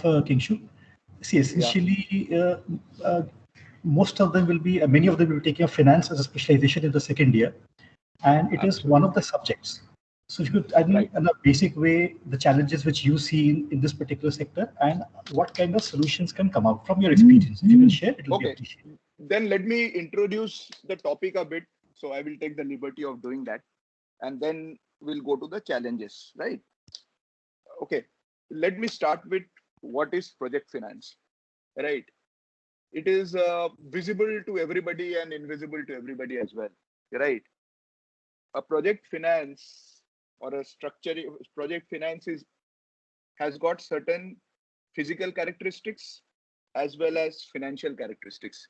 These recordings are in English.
Kingshu. See, Yeah, essentially, most of them will be, many of them will be taking up finance as a specialization in the second year, and it is one of the absolutely. subjects. So, if you could, I mean, Right. in a basic way, the challenges which you see in this particular sector, and what kind of solutions can come out from your experience. If you can share, it will be Okay. appreciated. Then let me introduce the topic a bit. So I will take the liberty of doing that. And then we'll go to the challenges, right? Okay. Let me start with what is project finance, right? It is visible to everybody and invisible to everybody as well, right? A project finance or a structure, project finance has got certain physical characteristics as well as financial characteristics.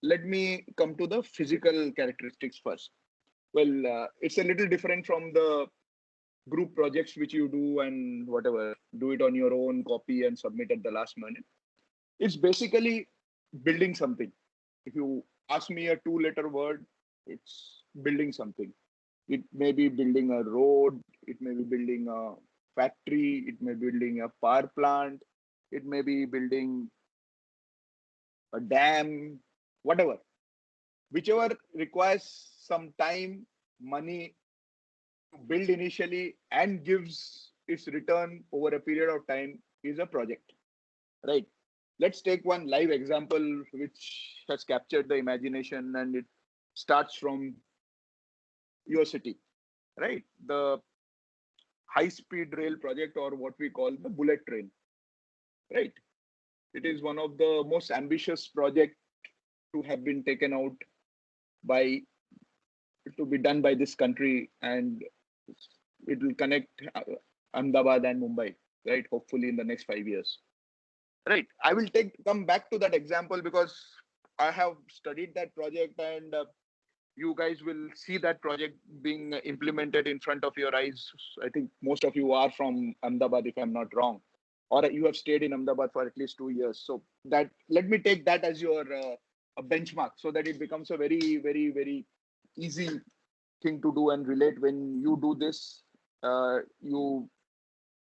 Let me come to the physical characteristics first. Well, it's a little different from the group projects which you do and whatever, do it on your own, copy and submit at the last minute. It's basically building something. If you ask me a two-letter word, it's building something. It may be building a road, it may be building a factory, it may be building a power plant, it may be building a dam, whatever. Whichever requires some time, money to build initially and gives its return over a period of time is a project, right? Let's take one live example which has captured the imagination, and it starts from your city, right? The high speed rail project, or what we call the bullet train, right? It is one of the most ambitious projects to have been taken out by, to be done by this country, and it will connect Ahmedabad and Mumbai, right? Hopefully in the next 5 years, right? I will come back to that example because I have studied that project, and you guys will see that project being implemented in front of your eyes. I think most of you are from Ahmedabad, if I'm not wrong, or you have stayed in Ahmedabad for at least 2 years. So that, let me take that as your a benchmark, so that it becomes a very, very, very easy thing to do and relate. When you do this, you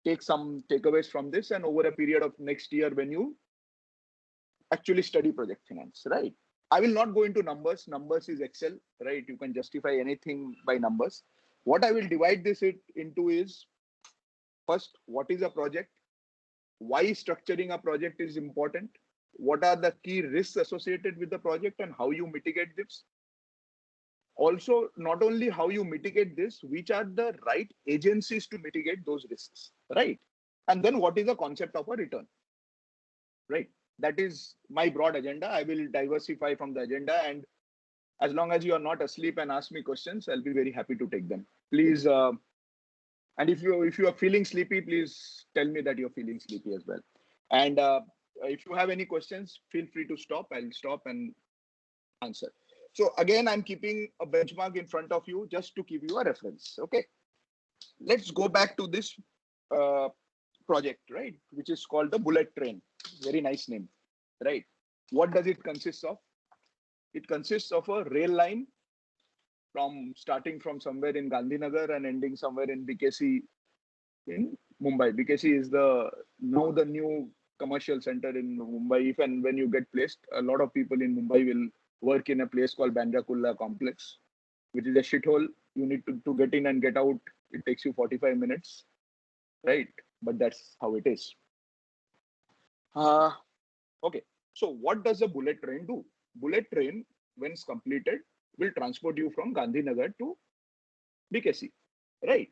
take some takeaways from this, and over a period of next year, when you actually study project finance, right? I will not go into numbers. Numbers is Excel, right? You can justify anything by numbers. What I will divide this into is, first, what is a project? Why structuring a project is important? What are the key risks associated with the project and how you mitigate this? Also, not only how you mitigate this, which are the right agencies to mitigate those risks, right? And then what is the concept of a return, right? That is my broad agenda. I will diversify from the agenda, and as long as you are not asleep and ask me questions, I'll be very happy to take them. Please, and if you are feeling sleepy, please tell me that you're feeling sleepy as well. And if you have any questions, feel free to stop. I'll stop and answer. So again, I'm keeping a benchmark in front of you just to give you a reference. Okay, let's go back to this uh, project, right, which is called the bullet train. Very nice name, right? What does it consist of? It consists of a rail line from starting from somewhere in Gandhinagar and ending somewhere in BKC in Mumbai. BKC is now the new commercial center in Mumbai. If and when you get placed, a lot of people in Mumbai will work in a place called Bandra Kurla complex, which is a shithole. You need to get in and get out. It takes you 45 minutes, right? But that's how it is. Uh, okay. So what does a bullet train do? Bullet train, when it's completed, will transport you from Gandhinagar to BKC, right?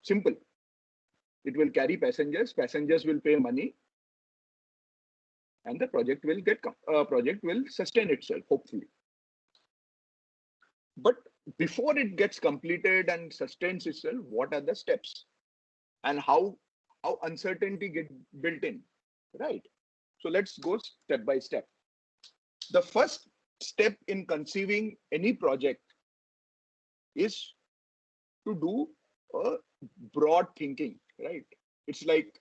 Simple. It will carry passengers. Passengers will pay money, and the project will sustain itself, hopefully. But before it gets completed and sustains itself, what are the steps, and how uncertainty get built in, right? So let's go step by step. The first step in conceiving any project is to do a broad thinking, right? It's like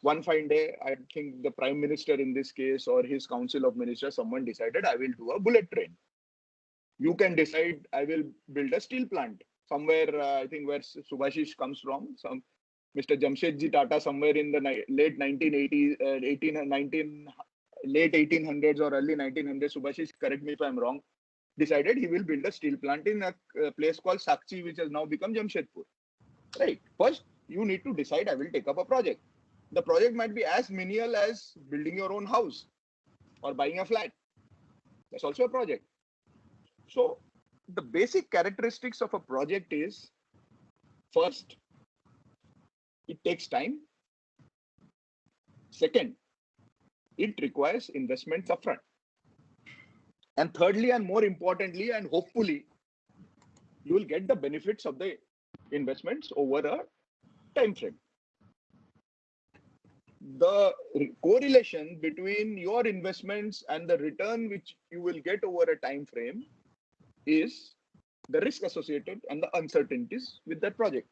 one fine day, I think the prime minister in this case or his council of ministers, someone decided, I will do a bullet train. You can decide, I will build a steel plant somewhere. I think where Subhashish comes from. Mr. Jamshedji Tata, somewhere in the late 1980s, late 1800s or early 1900s, Subhashish, correct me if I'm wrong, decided he will build a steel plant in a place called Sakchi, which has now become Jamshedpur. Right. First, you need to decide, I will take up a project. The project might be as menial as building your own house or buying a flat. That's also a project. So the basic characteristics of a project is, first, it takes time. Second, it requires investments upfront. And thirdly, and more importantly, and hopefully, you will get the benefits of the investments over a time frame. The correlation between your investments and the return which you will get over a time frame is the risk associated and the uncertainties with that project.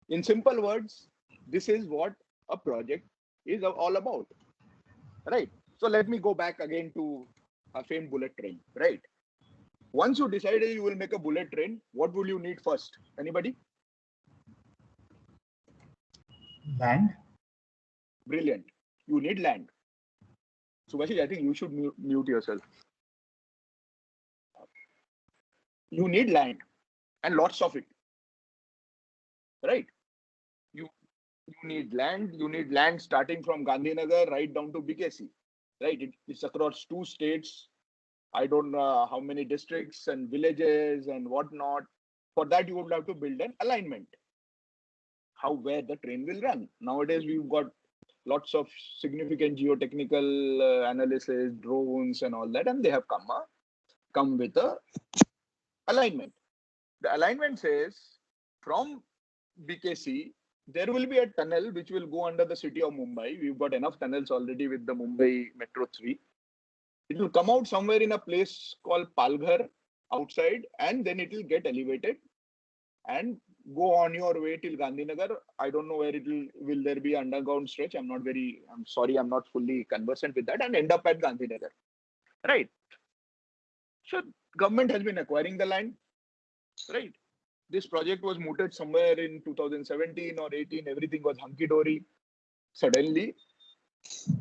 In simple words, this is what a project is all about, right? So let me go back again to a famed bullet train, right? Once you decided you will make a bullet train, what will you need first? Anybody? Land. Brilliant. You need land. Subhashish, I think you should mute yourself. You need land and lots of it, right? You need land. You need land starting from Gandhinagar right down to BKC, right? It's across 2 states. I don't know how many districts and villages and whatnot. For that, you would have to build an alignment. Where the train will run. Nowadays, we've got lots of significant geotechnical analysis, drones, and all that, and they have come with a alignment. The alignment says from BKC, there will be a tunnel which will go under the city of Mumbai. We've got enough tunnels already with the Mumbai Metro 3. It will come out somewhere in a place called Palghar outside, and then it will get elevated and go on your way till Gandhinagar. I don't know where will there be underground stretch. I'm sorry, I'm not fully conversant with that, and end up at Gandhinagar. Right. So government has been acquiring the land, right? This project was mooted somewhere in 2017 or 18. Everything was hunky-dory. Suddenly,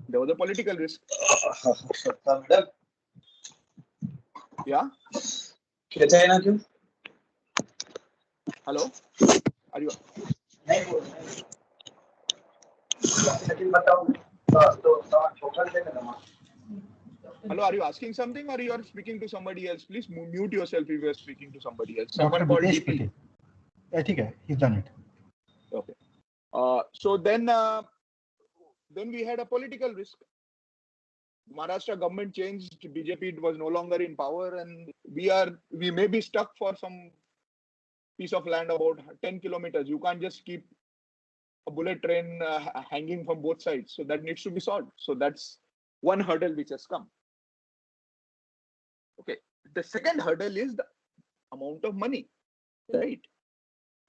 there was a political risk. Yeah. Hello. Are you? Hello, are you asking something or you are speaking to somebody else? Please mute yourself if you are speaking to somebody else. Someone called DP. I think he's done it. Okay. So then we had a political risk. Maharashtra government changed. BJP was no longer in power, and we may be stuck for some piece of land about 10 kilometers. You can't just keep a bullet train hanging from both sides. So that needs to be solved. So that's one hurdle which has come. Okay. The second hurdle is the amount of money, right?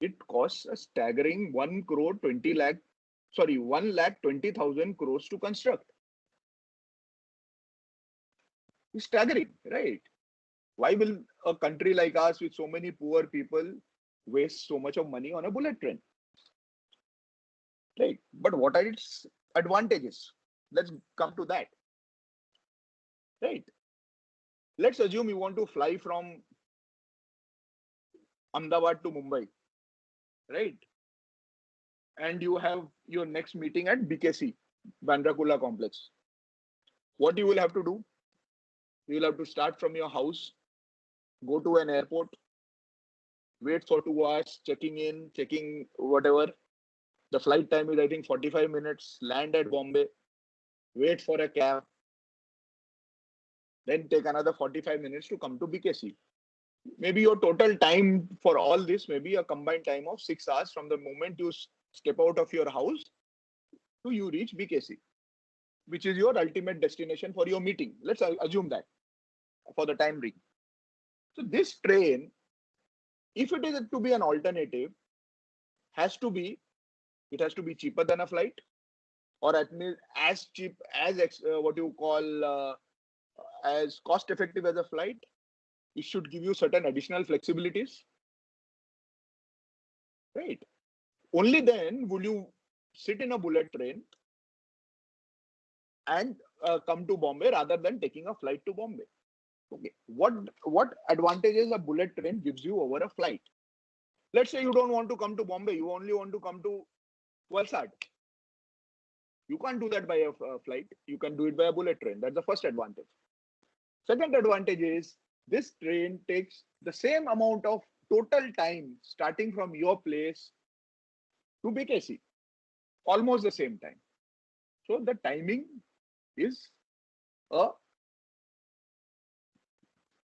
It costs a staggering 1,20,000 crores to construct. It's staggering, right? Why will a country like us with so many poor people waste so much of money on a bullet train? Right. But what are its advantages? Let's come to that. Right. Let's assume you want to fly from Ahmedabad to Mumbai, right? And you have your next meeting at BKC, Bandra Kurla Complex. What you will have to do? You will have to start from your house, go to an airport, wait for 2 hours, checking whatever. The flight time is, I think, 45 minutes, land at Bombay, wait for a cab, then take another 45 minutes to come to BKC. Maybe your total time for all this may be a combined time of 6 hours from the moment you step out of your house to you reach BKC, which is your ultimate destination for your meeting. Let's assume that for the time being. So this train, if it is to be an alternative, it has to be cheaper than a flight, or at least as cheap as as cost effective as a flight. It should give you certain additional flexibilities, right? Only then will you sit in a bullet train and come to Bombay rather than taking a flight to Bombay. Okay, what advantages a bullet train gives you over a flight? Let's say you don't want to come to Bombay, you only want to come to Valsad. You can't do that by a flight. You can do it by a bullet train. That's the first advantage. Second advantage is this train takes the same amount of total time starting from your place to BKC, almost the same time. So the timing is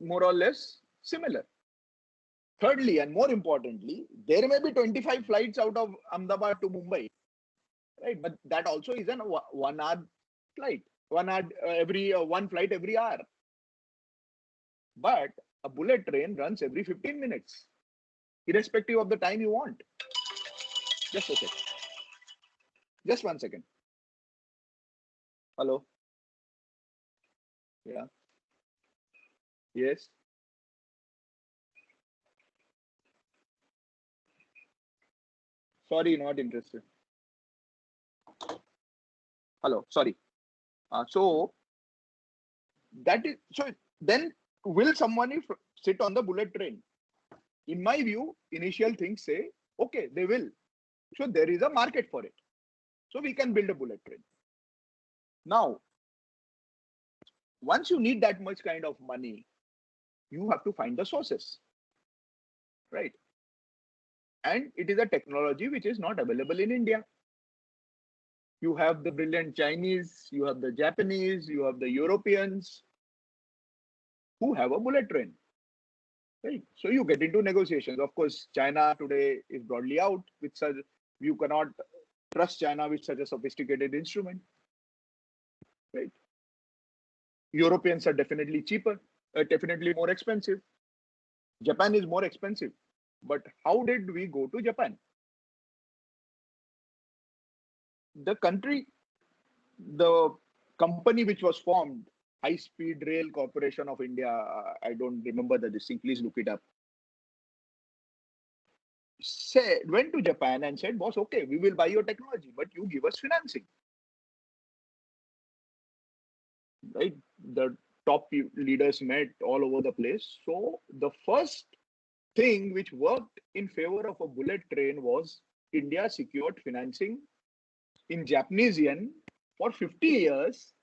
more or less similar. Thirdly, and more importantly, there may be 25 flights out of Ahmedabad to Mumbai, right? But that also is an 1 hour flight, 1 hour every one flight every hour. But a bullet train runs every 15 minutes, irrespective of the time you want. Just a second. Just 1 second. Hello. Yeah. Yes. Sorry, not interested. Hello. Sorry. So that is so. Then will someone sit on the bullet train? In my view, initial things say, okay, they will. So there is a market for it. So we can build a bullet train. Now, once you need that much kind of money, you have to find the sources, right? And it is a technology which is not available in India. You have the brilliant Chinese, you have the Japanese, you have the Europeans who have a bullet train, right? So you get into negotiations. Of course, China today is broadly out with such, you cannot trust China with such a sophisticated instrument, right? Europeans are definitely cheaper, definitely more expensive. Japan is more expensive. But how did we go to Japan? The country, the company which was formed, High Speed Rail Corporation of India, I don't remember the thing, please look it up. Went to Japan and said, boss, okay, we will buy your technology, but you give us financing. Right? The top leaders met all over the place. So the first thing which worked in favor of a bullet train was India secured financing in Japanese yen for 50 years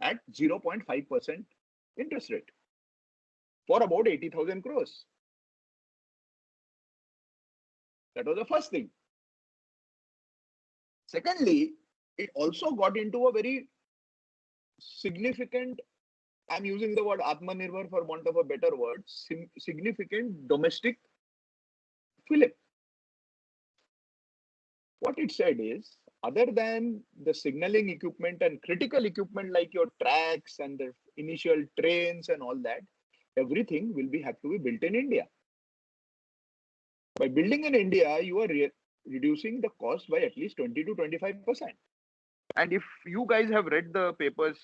at 0.5% interest rate for about 80,000 crores. That was the first thing. Secondly, it also got into a very significant, I'm using the word Atmanirbhar for want of a better word, significant domestic fillip. What it said is, other than the signaling equipment and critical equipment like your tracks and the initial trains and all that, everything will have to be built in India. By building in India, you are reducing the cost by at least 20 to 25%. And if you guys have read the papers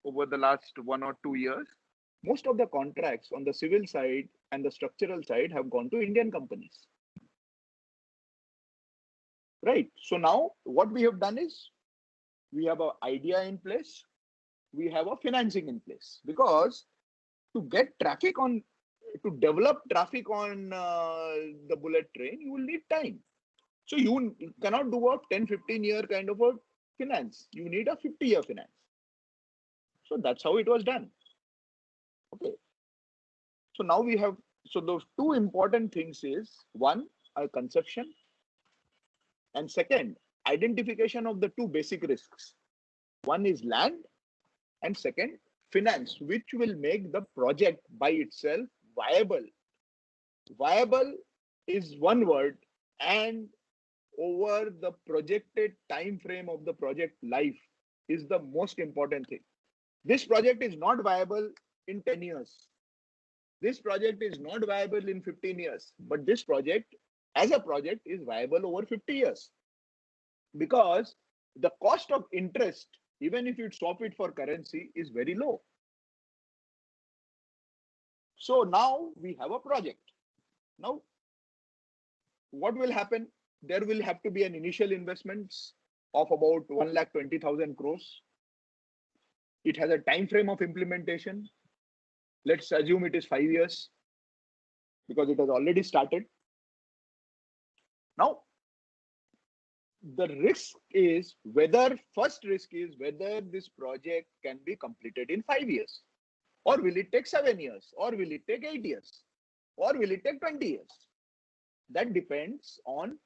over the last 1 or 2 years, most of the contracts on the civil side and the structural side have gone to Indian companies. Right. So now what we have done is we have an idea in place. We have a financing in place, because to get traffic on, to develop traffic on the bullet train, you will need time. So you cannot do a 10-15 year kind of a finance. You need a 50-year finance. So that's how it was done. Okay. So now we have, so those two important things is, one, a conception, and second, identification of the two basic risks. One is land, and second, finance, which will make the project by itself viable. Viable is one word, and over the projected time frame of the project life is the most important thing. This project is not viable in 10 years. This project is not viable in 15 years, but this project as a project is viable over 50 years, because the cost of interest, even if you swap it for currency, is very low. So now we have a project. Now what will happen? There will have to be an initial investments of about 1,20,000 crores. It has a time frame of implementation. Let's assume it is 5 years because it has already started. Now, the risk is first risk is whether this project can be completed in 5 years, or will it take 7 years, or will it take 8 years, or will it take 20 years? That depends on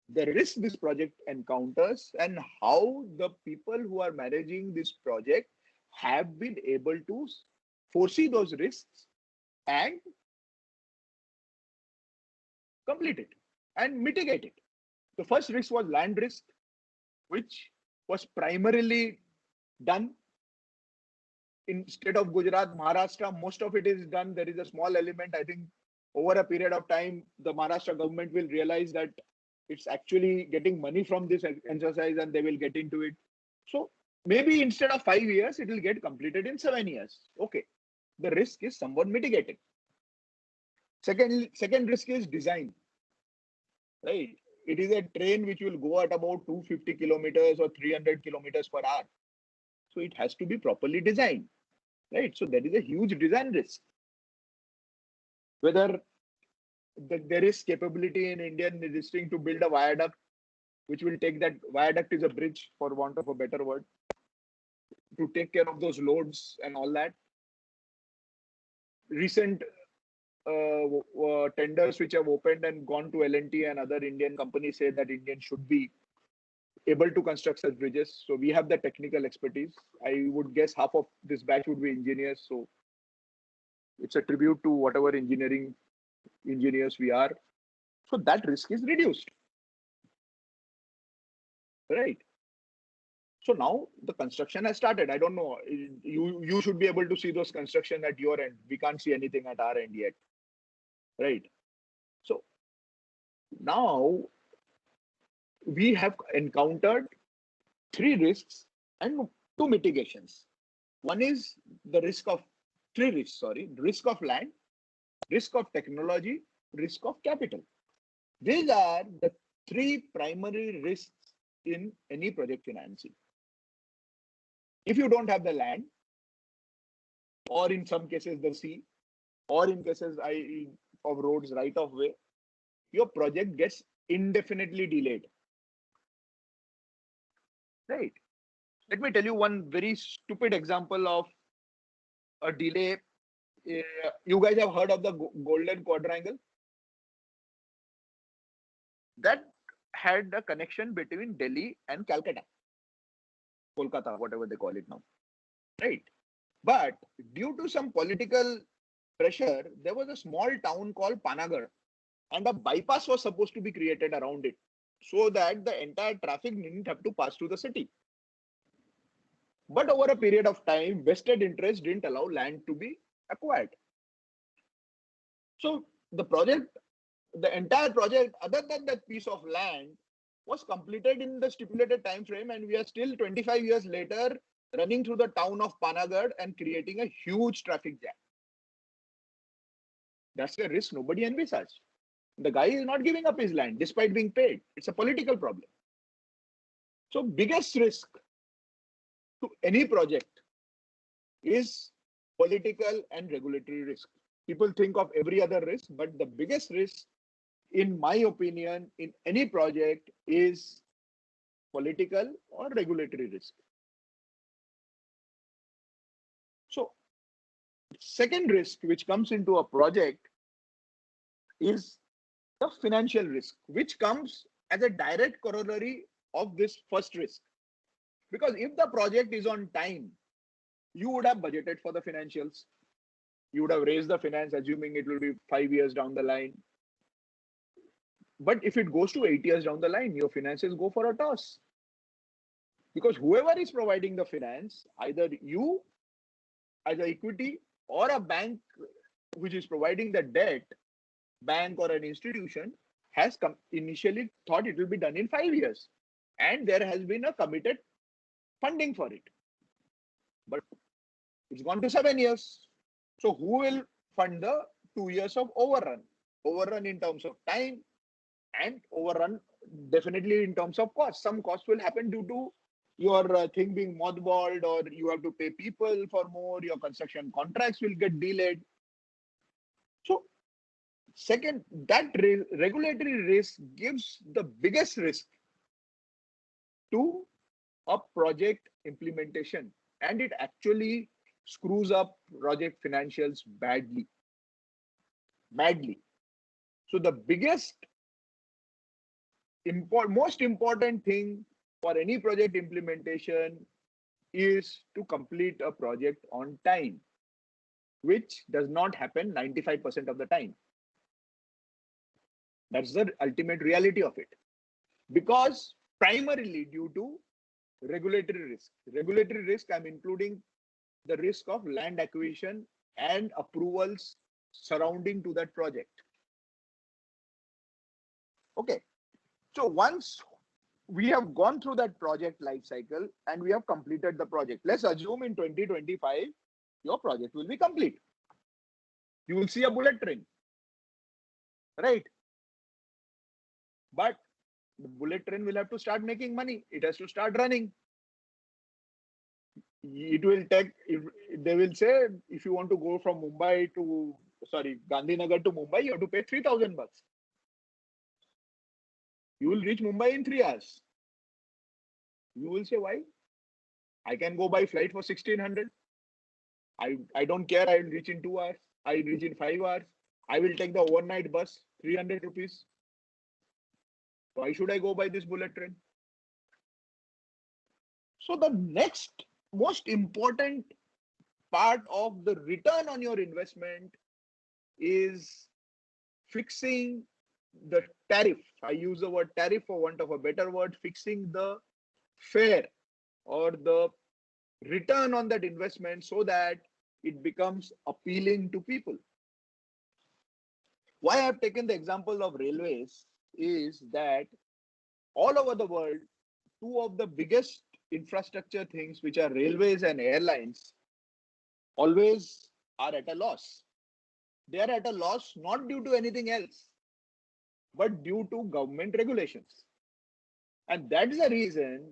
the risk this project encounters and how the people who are managing this project have been able to foresee those risks and complete it and mitigate it. The first risk was land risk, which was primarily done instead of Gujarat, Maharashtra. Most of it is done. There is a small element. I think over a period of time, the Maharashtra government will realize that it's actually getting money from this exercise and they will get into it. So maybe instead of 5 years, it will get completed in 7 years. Okay. The risk is somewhat mitigated. Second risk is design, right? It is a train which will go at about 250 kilometers or 300 kilometers per hour. So it has to be properly designed, right? So there is a huge design risk. Whether there is capability in Indian industry to build a viaduct, which will take that viaduct is a bridge, for want of a better word, to take care of those loads and all that. Recent tenders which have opened and gone to L&T and other Indian companies say that Indians should be able to construct such bridges. So we have the technical expertise. I would guess half of this batch would be engineers. So it's a tribute to whatever engineering engineers we are. So that risk is reduced, right? So now the construction has started. I don't know. You should be able to see those construction at your end. We can't see anything at our end yet, right? So now we have encountered 3 risks and 2 mitigations. One is the risk of risk of land, risk of technology, risk of capital. These are the 3 primary risks in any project financing. If you don't have the land, or in some cases the sea, or in cases of roads right of way, your project gets indefinitely delayed. Right. Let me tell you one very stupid example of a delay. You guys have heard of the Golden Quadrangle? That had a connection between Delhi and Calcutta, Kolkata, whatever they call it now. Right. But due to some political pressure, there was a small town called Panagarh, and a bypass was supposed to be created around it so that the entire traffic didn't have to pass through the city. But over a period of time, vested interest didn't allow land to be acquired. So the entire project, other than that piece of land, was completed in the stipulated time frame, and we are still 25 years later running through the town of Panagarh and creating a huge traffic jam. That's a risk nobody envisaged. The guy is not giving up his land despite being paid. It's a political problem. So biggest risk to any project is political and regulatory risk. People think of every other risk, but the biggest risk, in my opinion, in any project is political or regulatory risk. So second risk which comes into a project is the financial risk, which comes as a direct corollary of this first risk. Because if the project is on time, you would have budgeted for the financials. You would have raised the finance, assuming it will be 5 years down the line. But if it goes to 8 years down the line, your finances go for a toss. Because whoever is providing the finance, either you as an equity or a bank which is providing the debt, bank or an institution, has initially thought it will be done in 5 years. And there has been a committed funding for it. But it's gone to 7 years. So who will fund the 2 years of overrun? Overrun in terms of time, and overrun definitely in terms of cost. Some cost will happen due to your thing being mothballed, or you have to pay people for more, your construction contracts will get delayed. So second, that regulatory risk gives the biggest risk to a project implementation, and it actually screws up project financials badly. So the most important thing for any project implementation is to complete a project on time, which does not happen 95% of the time. That's the ultimate reality of it. Because primarily due to regulatory risk. Regulatory risk, I'm including the risk of land acquisition and approvals surrounding to that project. Okay. So once we have gone through that project life cycle and we have completed the project, let's assume in 2025, your project will be complete. You will see a bullet train, right? But the bullet train will have to start making money. It has to start running. It will take, if they will say, if you want to go from Gandhinagar to Mumbai, you have to pay 3,000 bucks. You will reach Mumbai in 3 hours. You will say, why? I can go by flight for 1,600. I don't care. I will reach in 2 hours. I will reach in 5 hours. I will take the overnight bus, 300 rupees. Why should I go by this bullet train? So the next most important part of the return on your investment is fixing the tariff. I use the word tariff for want of a better word, fixing the fare or the return on that investment so that it becomes appealing to people. Why I've taken the example of railways is that all over the world, two of the biggest infrastructure things, which are railways and airlines, always are at a loss. They are at a loss not due to anything else, but due to government regulations. And that's the reason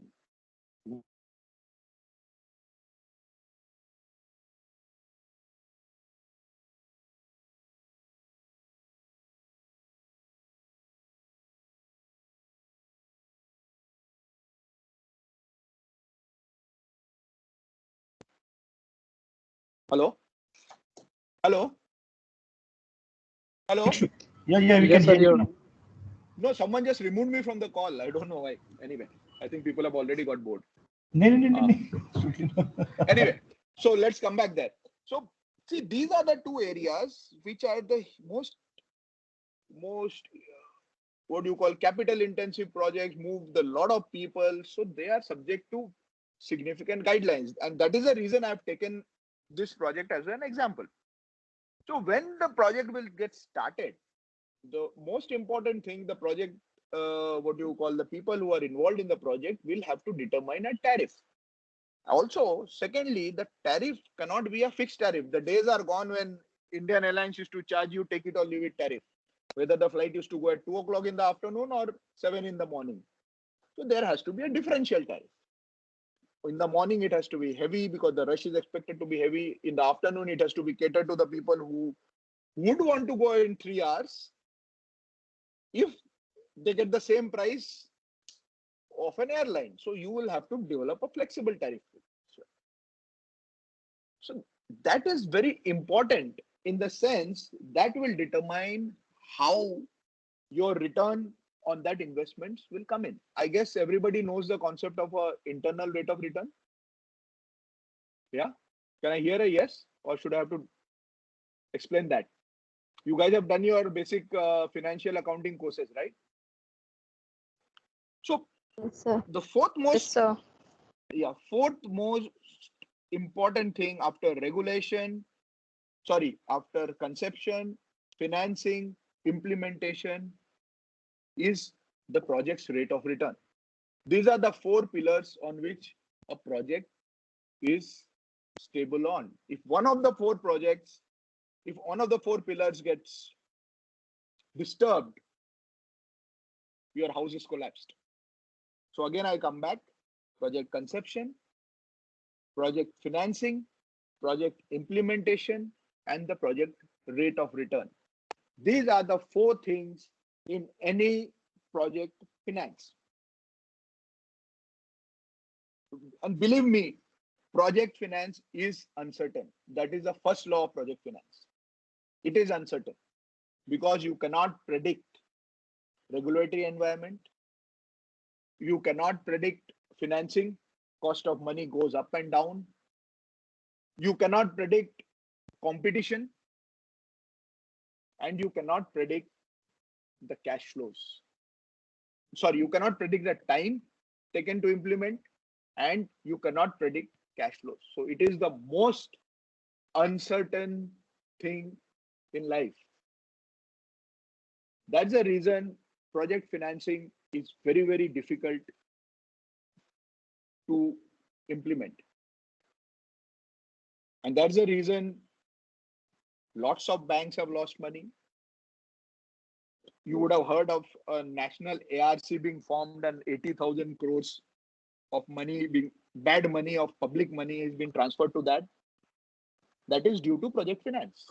hello? Hello? Hello? Yeah, we can Yes, sir, hear you you're now. No, someone just removed me from the call. I don't know why. Anyway, I think people have already got bored. No. Anyway, so let's come back there. So see, these are the two areas which are the most what do you call capital intensive projects, move the lot of people. So they are subject to significant guidelines. And that is the reason I've taken this project as an example. So when the project will get started, the most important thing, the project, the people who are involved in the project will have to determine a tariff. Also, secondly, the tariff cannot be a fixed tariff. The days are gone when Indian Airlines used to charge you take it or leave it tariff, whether the flight used to go at 2 o'clock in the afternoon or 7 in the morning. So there has to be a differential tariff. In the morning, it has to be heavy because the rush is expected to be heavy. In the afternoon, it has to be catered to the people who would want to go in 3 hours if they get the same price of an airline. So you will have to develop a flexible tariff. So that is very important in the sense that will determine how your return on that investments will come in. I guess everybody knows the concept of a internal rate of return. Yeah. Can I hear a yes, or should I have to explain that? You guys have done your basic financial accounting courses, right? So Yes, sir. the fourth most important thing after after conception, financing, implementation is the project's rate of return. These are the 4 pillars on which a project is stable on. If one of the 4 pillars gets disturbed, your house is collapsed. So again, I come back, project conception, project financing, project implementation, and the project rate of return. These are the four things in any project finance. And believe me, project finance is uncertain. That is the first law of project finance. It is uncertain because you cannot predict regulatory environment. You cannot predict financing. Cost of money goes up and down. You cannot predict competition. And you cannot predict the cash flows. Sorry, you cannot predict the time taken to implement, and you cannot predict cash flows. So it is the most uncertain thing in life. That's the reason project financing is very, very difficult to implement. And that's the reason lots of banks have lost money. You would have heard of a national ARC being formed and 80,000 crores of money being bad money of public money has been transferred to that. That is due to project finance.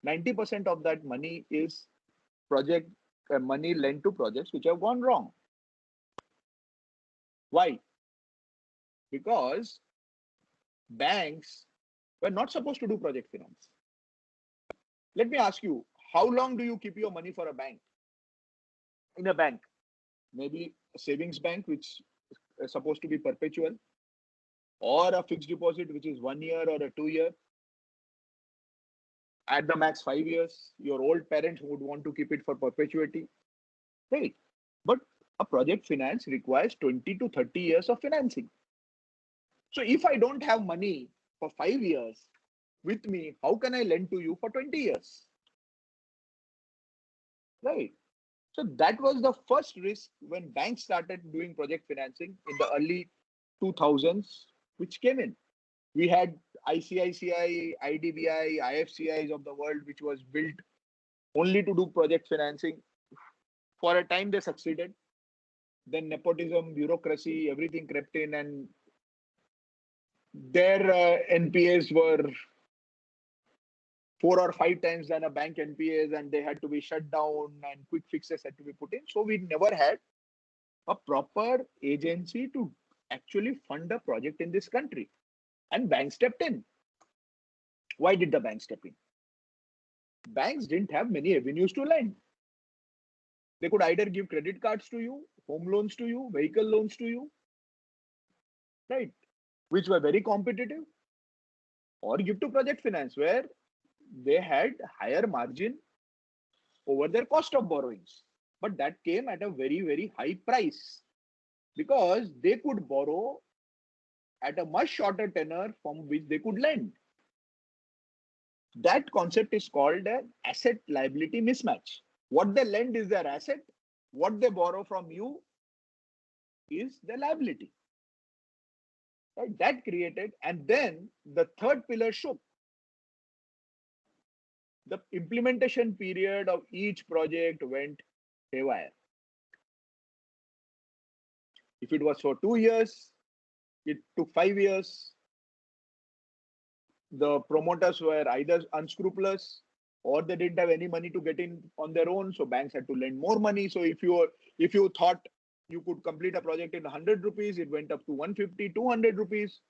90% of that money is project money lent to projects which have gone wrong. Why? Because banks were not supposed to do project finance. Let me ask you, how long do you keep your money for a bank? In a bank, maybe a savings bank, which is supposed to be perpetual, or a fixed deposit, which is 1 year or a 2 year. At the max 5 years, your old parents would want to keep it for perpetuity. Right. But a project finance requires 20 to 30 years of financing. So if I don't have money for 5 years with me, how can I lend to you for 20 years? Right. So that was the first risk when banks started doing project financing in the early 2000s, which came in. We had ICICI, IDBI, IFCIs of the world, which was built only to do project financing. For a time, they succeeded. Then nepotism, bureaucracy, everything crept in, and their NPAs were 4 or 5 times than a bank NPAs, and they had to be shut down and quick fixes had to be put in. So we never had a proper agency to actually fund a project in this country. And banks stepped in. Why did the bank step in? Banks didn't have many avenues to lend. They could either give credit cards to you, home loans to you, vehicle loans to you, right? Which were very competitive, or give to project finance where they had higher margin over their cost of borrowings. But that came at a very, very high price because they could borrow at a much shorter tenor from which they could lend. That concept is called an asset liability mismatch. What they lend is their asset. What they borrow from you is their liability. Right? That created, and then the third pillar shook. The implementation period of each project went haywire. If it was for 2 years, it took 5 years. The promoters were either unscrupulous or they didn't have any money to get in on their own. So banks had to lend more money. So if you thought you could complete a project in 100 rupees, it went up to 150, 200 rupees.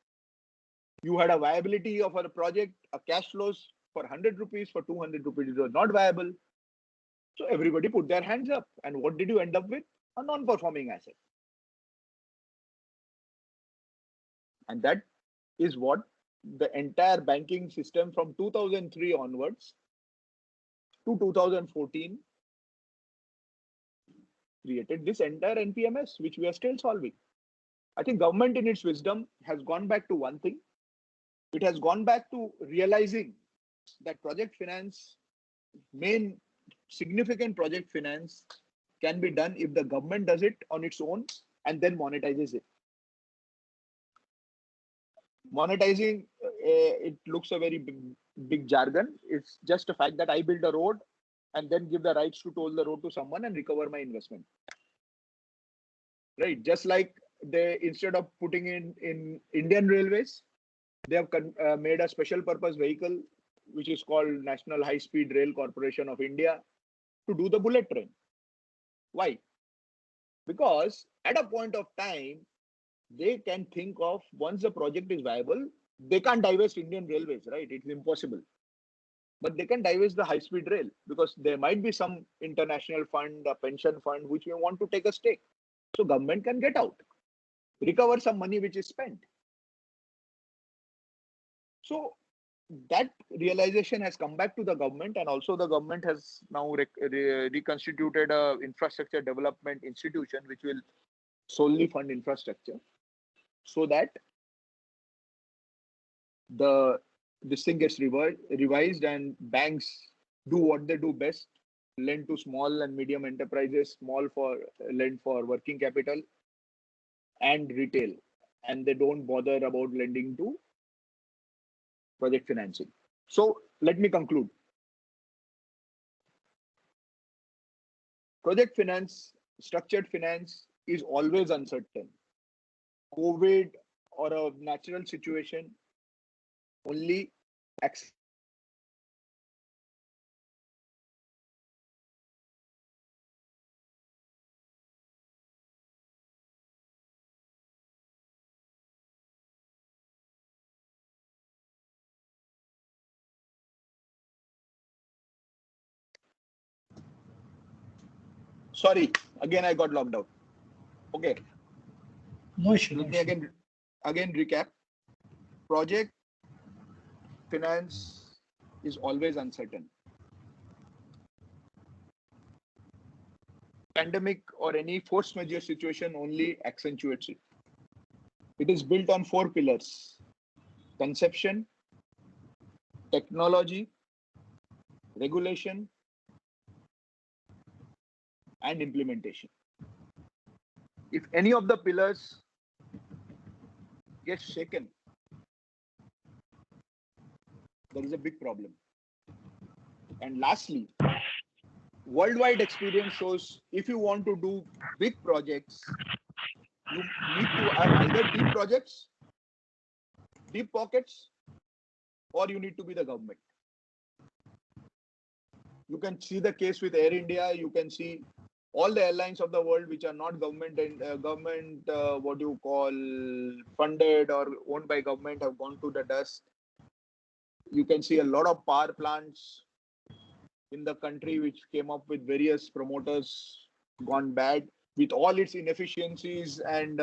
You had a viability of a project, a cash flows for 100 rupees, for 200 rupees, it was not viable. So everybody put their hands up. And what did you end up with? A non-performing asset. And that is what the entire banking system from 2003 onwards to 2014 created this entire NPMS, which we are still solving. I think government in its wisdom has gone back to one thing. It has gone back to realizing that project finance, main significant project finance can be done if the government does it on its own and then monetizes it. Monetizing, it looks a very big jargon. It's just a fact that I build a road and then give the rights to toll the road to someone and recover my investment. right? Just like they, instead of putting in Indian Railways, they have made a special purpose vehicle, which is called National High Speed Rail Corporation of India, to do the bullet train. Why? Because at a point of time, they can think of, once the project is viable, they can't divest Indian Railways, right? It's impossible. But they can divest the high-speed rail, because there might be some international fund, a pension fund, which may want to take a stake. So government can get out, recover some money which is spent. So that realization has come back to the government, and also the government has now reconstituted a infrastructure development institution which will solely fund infrastructure, so that this thing gets revised, and banks do what they do best: lend to small and medium enterprises, lend for working capital and retail, and they don't bother about lending to project financing. So let me conclude. Project finance, structured finance is always uncertain. COVID or a natural situation only Sorry, again I got locked out. Okay. No issue. Let me again recap. Project finance is always uncertain. Pandemic or any force majeure situation only accentuates it. It is built on 4 pillars: conception, technology, regulation, and implementation. If any of the pillars gets shaken, there is a big problem. And lastly, worldwide experience shows if you want to do big projects, you need to have either deep projects, deep pockets, or you need to be the government. You can see the case with Air India. You can see all the airlines of the world which are not government and what you call funded or owned by government have gone to the dust. You can see a lot of power plants in the country which came up with various promoters gone bad, with all its inefficiencies and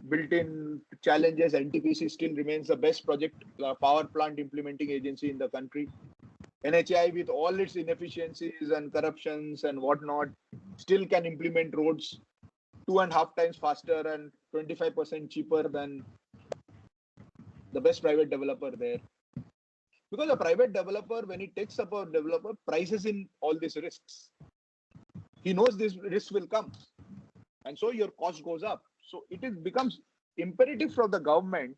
built-in challenges. NTPC still remains the best project power plant implementing agency in the country. NHAI, with all its inefficiencies and corruptions and whatnot, still can implement roads 2.5 times faster and 25% cheaper than the best private developer there. Because a private developer, when he takes up a developer, prices in all these risks. He knows this risk will come, and so your cost goes up. So it becomes imperative for the government,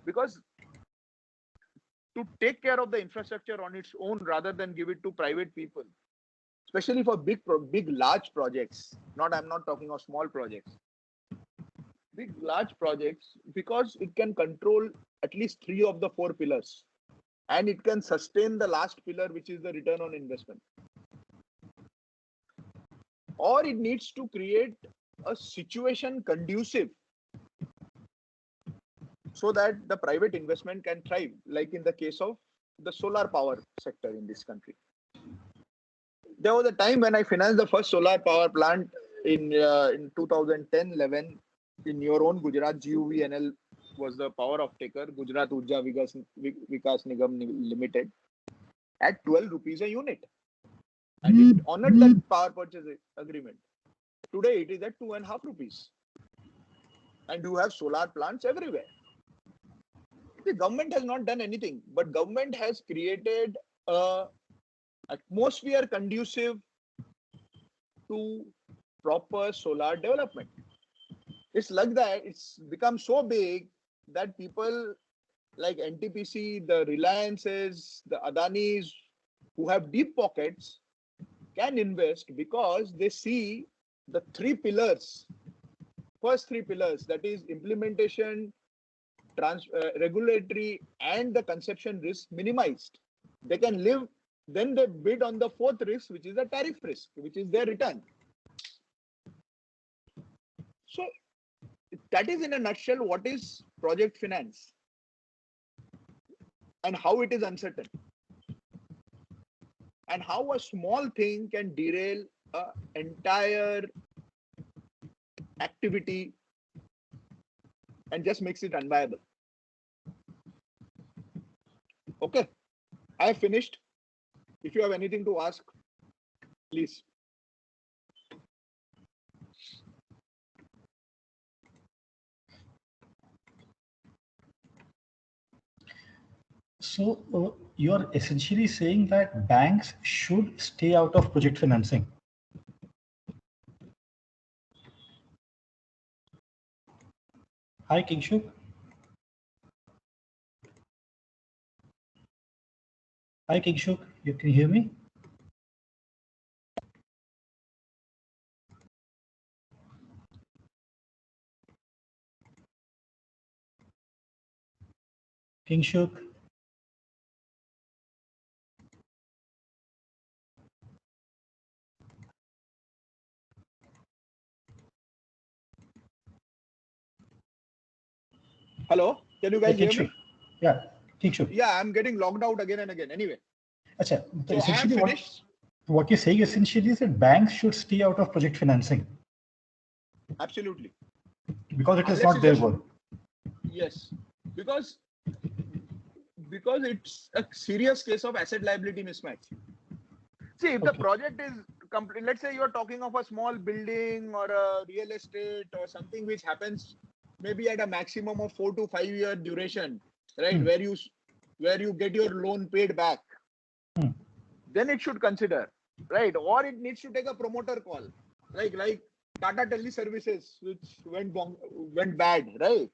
because to take care of the infrastructure on its own rather than give it to private people, especially for large projects. I'm not talking of small projects. Big large projects, because it can control at least 3 of the 4 pillars, and it can sustain the last pillar, which is the return on investment. Or it needs to create a situation conducive so that the private investment can thrive, like in the case of the solar power sector in this country. There was a time when I financed the first solar power plant in 2010-11 in your own Gujarat. GUVNL was the power off taker, Gujarat Urja Vikas Nigam Limited, at 12 rupees a unit. And it honored that power purchase agreement. Today it is at 2.5 rupees. And you have solar plants everywhere. The government has not done anything, but government has created an atmosphere conducive to proper solar development. It's like that it's become so big that people like NTPC, the Reliances, the Adanis, who have deep pockets, can invest because they see the 3 pillars first three pillars, that is implementation, regulatory, and the conception risk minimized, they can live. Then they bid on the fourth risk, which is the tariff risk, which is their return. So that is in a nutshell what is project finance and how it is uncertain, and how a small thing can derail an entire activity and just makes it unviable. Okay, I have finished. If you have anything to ask, please. So you are essentially saying that banks should stay out of project financing. Hi, Kingshuk. Hi, Kingshuk. You can hear me? Kingshuk. Hello, can you guys hear me? Yeah, Kingshuk. Yeah, I'm getting logged out again and again. Anyway. Achha, So I have finished. What you're saying essentially is that banks should stay out of project financing. Absolutely. Because it is not their work. Yes, because it's a serious case of asset liability mismatch. See, if the project is complete, let's say you are talking of a small building or a real estate or something which happens maybe at a maximum of 4 to 5 year duration, right? Where you get your loan paid back, then it should consider, right? Or it needs to take a promoter call, like Tata Teleservices, which went bad, right?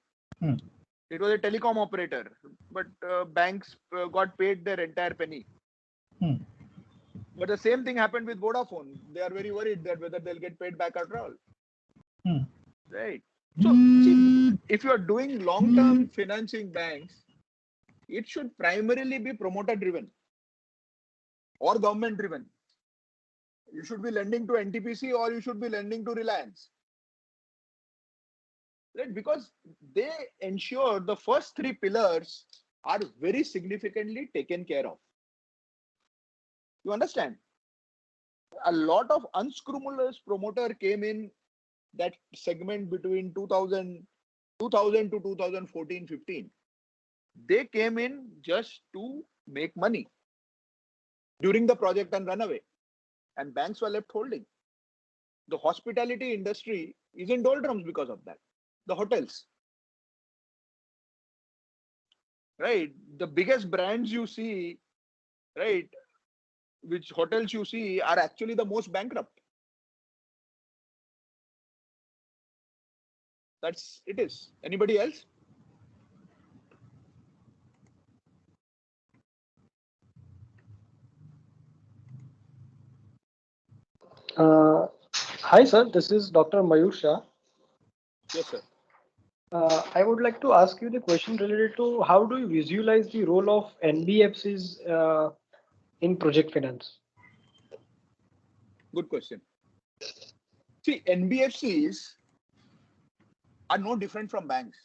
It was a telecom operator, but banks got paid their entire penny. But the same thing happened with Vodafone. They are very worried that whether they'll get paid back after all. Right. So see, if you are doing long-term financing banks, it should primarily be promoter-driven or government-driven. You should be lending to NTPC or you should be lending to Reliance. Right? Because they ensure the first three pillars are very significantly taken care of. You understand? A lot of unscrupulous promoter came in that segment between 2000 to 2014-15. They came in just to make money during the project and run away. And banks were left holding. The hospitality industry is in doldrums because of that. The hotels. Right? The biggest brands you see, right, which hotels you see are actually the most bankrupt. That's it is. Anybody else? Hi, sir. This is Dr. Mayur Shah. Yes, sir. I would like to ask you the question related to how do you visualize the role of NBFCs in project finance? Good question. See, NBFCs are no different from banks.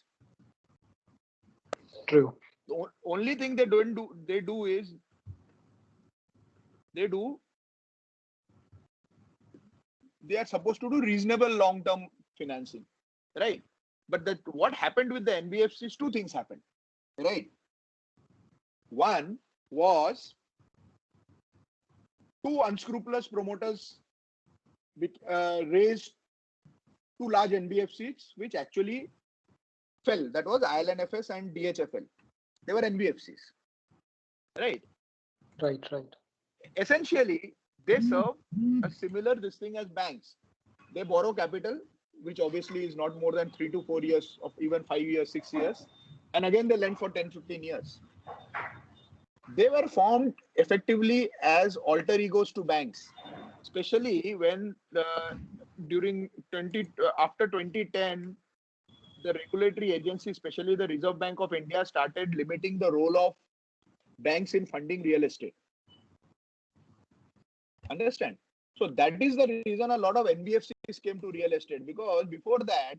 True. The only thing they do is they are supposed to do reasonable long-term financing, right? But what happened with the NBFCs, two things happened, right? One was two unscrupulous promoters raised two large NBFCs, which actually fell. That was ILNFS and DHFL. They were NBFCs, right? Right. Essentially, they serve a similar this thing as banks. They borrow capital, which obviously is not more than 3 to 4 years, of even 5 years, 6 years. And again, they lend for 10, 15 years. They were formed effectively as alter egos to banks, especially when during after 2010, the regulatory agency, especially the Reserve Bank of India, started limiting the role of banks in funding real estate. Understand? So that is the reason a lot of NBFCs came to real estate, because before that,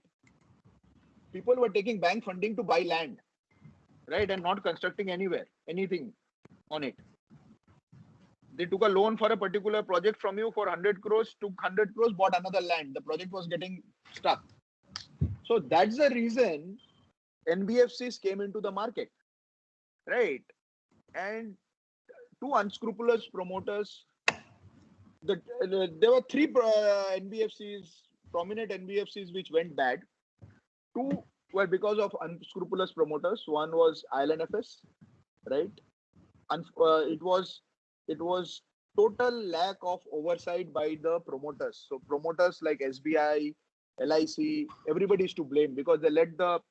people were taking bank funding to buy land, right, and not constructing anything on it. They took a loan for a particular project from you for 100 crores, took 100 crores, bought another land. The project was getting stuck. So that's the reason NBFCs came into the market, right? And two unscrupulous promoters. There were three NBFCs, prominent NBFCs, which went bad. Two were because of unscrupulous promoters. One was IL&FS, right? And it was total lack of oversight by the promoters. So promoters like SBI, LIC, everybody is to blame, because they let the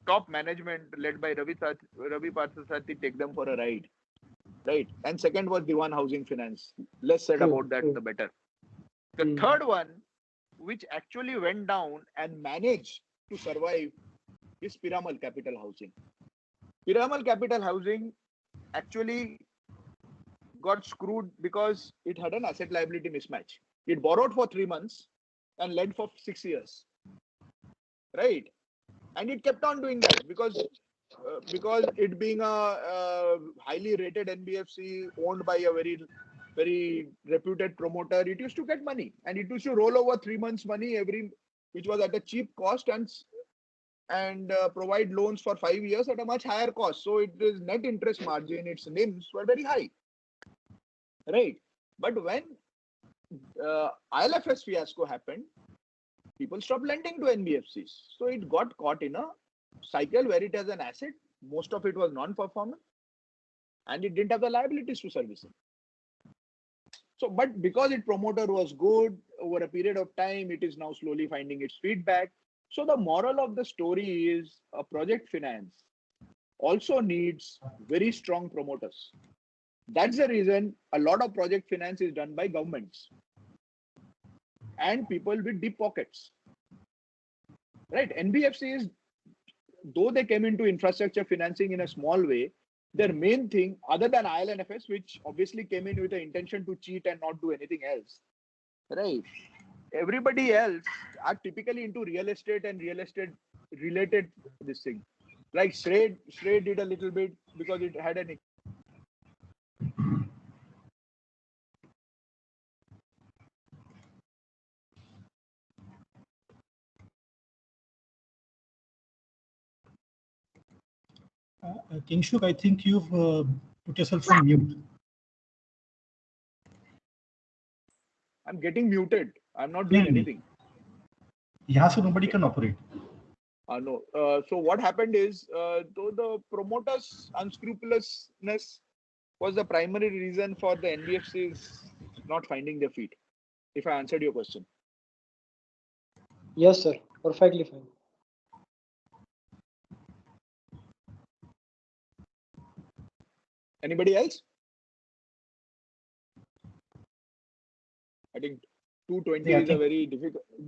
top management led by Ravi Parthasarathy take them for a ride, right? And second was Dewan Housing Finance. Less said about that, the better. The third one, which actually went down and managed to survive, is Piramal Capital Housing. Piramal Capital Housing actually got screwed because it had an asset liability mismatch. It borrowed for 3 months and lent for 6 years, right? And it kept on doing that because it being a highly rated NBFC owned by a very, very reputed promoter, it used to get money, and it used to roll over 3 months money which was at a cheap cost, and provide loans for 5 years at a much higher cost. So it is net interest margin, its NIMs were very high, right? But when IL&FS fiasco happened, people stopped lending to NBFCs. So it got caught in a cycle where it has an asset, most of it was non-performing, and it didn't have the liabilities to service it. So, but because its promoter was good, over a period of time, it is now slowly finding its feet back. So the moral of the story is a project finance also needs very strong promoters. That's the reason a lot of project finance is done by governments and people with deep pockets, right? NBFCs, though they came into infrastructure financing in a small way, their main thing, other than IL&FS, which obviously came in with the intention to cheat and not do anything else, right? Everybody else are typically into real estate and real estate related this thing. Like Shrey did a little bit because it had an Kingshuk, I think you've put yourself on mute. I'm getting muted. I'm not doing anything. Yeah, so nobody can operate. No. So what happened is, though the promoters' unscrupulousness was the primary reason for the NBFCs not finding their feet. If I answered your question. Yes, sir. Perfectly fine. Anybody else? I think 2:20 is a very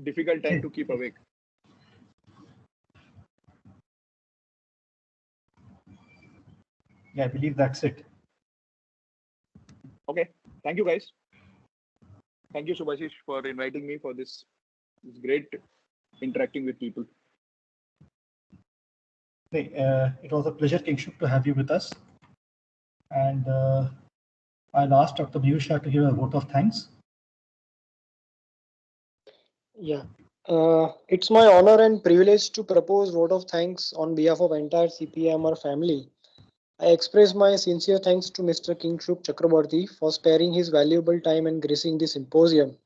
difficult time to keep awake. Yeah, I believe that's it. Okay. Thank you, guys. Thank you, Subhashish, for inviting me for this. It's great interacting with people. It was a pleasure, Kingshuk, to have you with us. And I'll ask Dr. Piyush to give a vote of thanks. Yeah. It's my honor and privilege to propose vote of thanks on behalf of entire CPIMR family. I express my sincere thanks to Mr. Kingshuk Chakraborty for sparing his valuable time and gracing this symposium.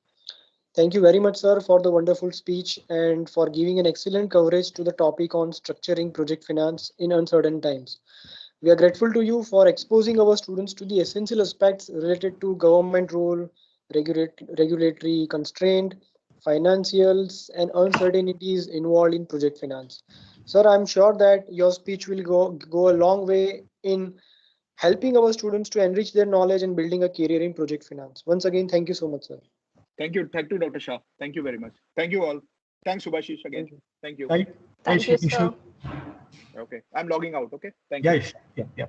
Thank you very much, sir, for the wonderful speech and for giving an excellent coverage to the topic on structuring project finance in uncertain times. We are grateful to you for exposing our students to the essential aspects related to government role, regulatory constraint, financials, and uncertainties involved in project finance. Sir, I'm sure that your speech will go a long way in helping our students to enrich their knowledge and building a career in project finance. Once again, thank you so much, sir. Thank you, Dr. Shah. Thank you very much. Thank you all. Thanks, Subhashish, again. Thank you. Right. Thank you, sir. Okay, I'm logging out. Okay, thank you. Yes. Yeah.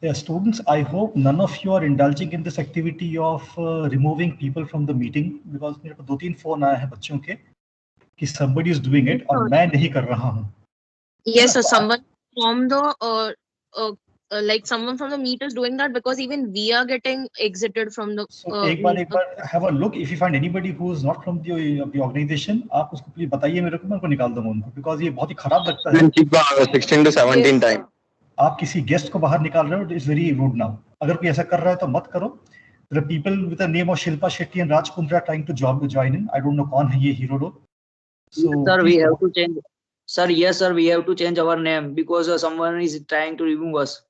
Yeah, students, I hope none of you are indulging in this activity of removing people from the meeting, because मेरे को 2-3 phone आए हैं बच्चों के कि somebody is doing it और मैं नहीं कर रहा हूँ. Yes, sir. Someone from the like someone from the meet is doing that, because even we are getting exited from the. So एक बार have a look. If you find anybody who is not from the organization, आप उसको please बताइए मेरे को, मैं उनको निकाल दूंगा उनको, because ये बहुत ही खराब लगता है. 16 to 17 Yes, time. आप किसी गेस्ट को बाहर निकाल रहे हो, इट्स वेरी रूड नाउ. अगर कोई ऐसा कर रहा है तो मत करो. There are people with the name of Shilpa Shetty and Raj Kundra trying to join in. I don't know कौन है ये हीरो लोग. So Sir, we have to change. Sir, yes, sir, we have to change our name because someone is trying to remove us.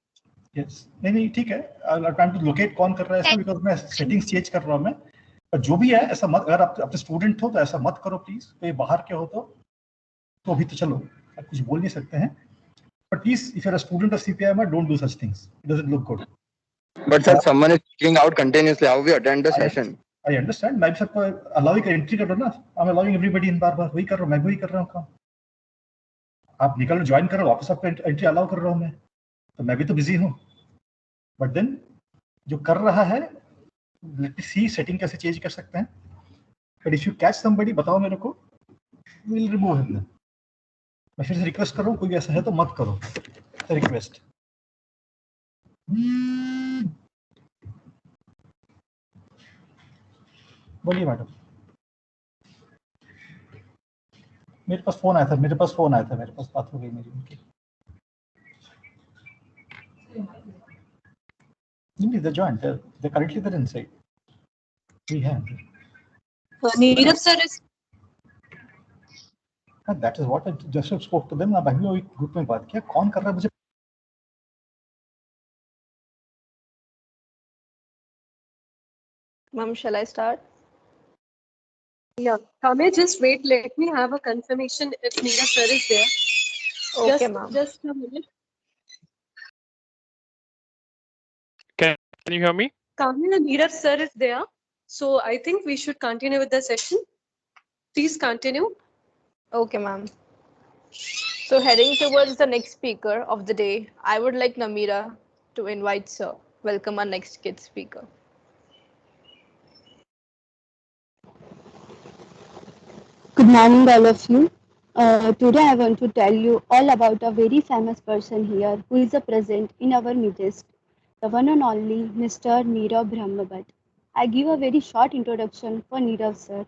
yes. नहीं ठीक है. I'm trying to locate कौन कर रहा है ऐसा, because मैं settings change कर रहा हूँ मैं. पर जो भी है ऐसा मत, अगर आप अपने स्टूडेंट हो तो ऐसा मत करो प्लीज. कोई बाहर के हो तो अभी तो चलो, आप कुछ बोल नहीं सकते हैं. But please, if you're a student of CPIMR, don't do such things. It doesn't look good. But sir, someone is clicking out continuously. How we attend the session? I understand. मैं भी सबको allowing entry कर रहा हूँ ना. I'm allowing everybody in बार वही कर रहा हूँ. मैं वही कर रहा हूँ काम. आप निकलो, ज्वाइन करो, वापस आपको एंट्री अलाउ कर रहा हूँ मैं. तो मैं भी तो बिजी हूँ. But then जो कर रहा है, let me see setting कैसे चेंज कर सकते हैं. But if you catch somebody, बताओ मेरे को. We'll remove him then. मैं फिर से रिक्वेस्ट कर रहा हूँ, कोई ऐसा है तो मत करो. रिक्वेस्ट. बोलिए मैडम. मेरे पास फोन आया था, मेरे पास बात हो गई मेरी उनकी. They're joined. They're currently there inside. We have. Neerav sir is. That is what I just spoke to them. अभी वही ग्रुप में बात किया. कौन कर रहा है मुझे? Ma'am, shall I start? Yeah, Kame, just wait. Let me have a confirmation if Neerav sir is there. Okay, ma'am. Just a minute. Can you hear me? Kame, Neerav sir is there. So I think we should continue with the session. Please continue. Okay, ma'am. So heading towards the next speaker of the day, I would like Namira to invite sir. Welcome our next kid speaker. Good morning, all of you. Today I want to tell you all about a very famous person here who is present in our midst, the one and only Mr. Neerav Brahmabhat. I give a very short introduction for Neerav sir.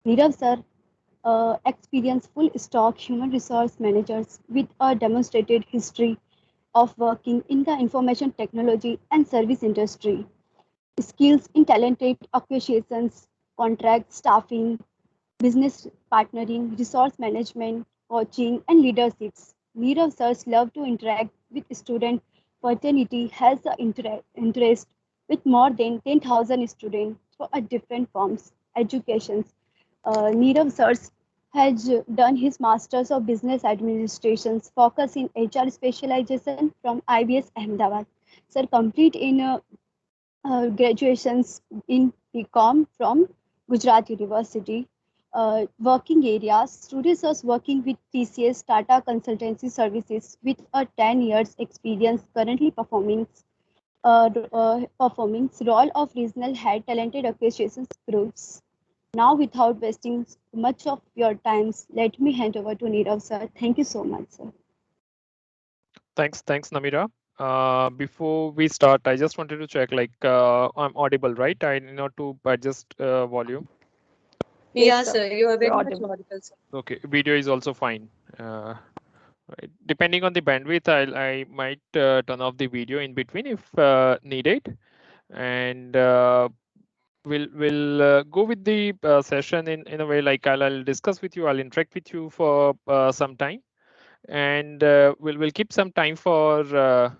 Neerav sir, experienced full stock human resource managers with a demonstrated history of working in the information technology and service industry. Skills in talented acquisitions, contract staffing, business partnering, resource management, coaching, and leaderships. Neerav sirs love to interact with student fraternity, has an interest with more than 10,000 students for a different forms, educations. Neerav sirs has done his Masters of Business Administration, focus in HR specialization from IBS Ahmedabad. Sir complete in graduations in BCom from Gujarat University. Working areas, students are working with TCS, Tata Consultancy Services with a 10 years experience, currently performing role of regional head talented acquisitions groups. Now, without wasting much of your time, let me hand over to Neerav sir. Thank you so much, sir. Thanks, Namira. Before we start, I just wanted to check, like, I'm audible, right? I need not to adjust volume. Yes, sir. You are very much audible. audible, sir. Okay, video is also fine. Right. Depending on the bandwidth, I might turn off the video in between if needed, and we'll go with the session in a way like I'll discuss with you. I'll interact with you for some time, and we'll keep some time for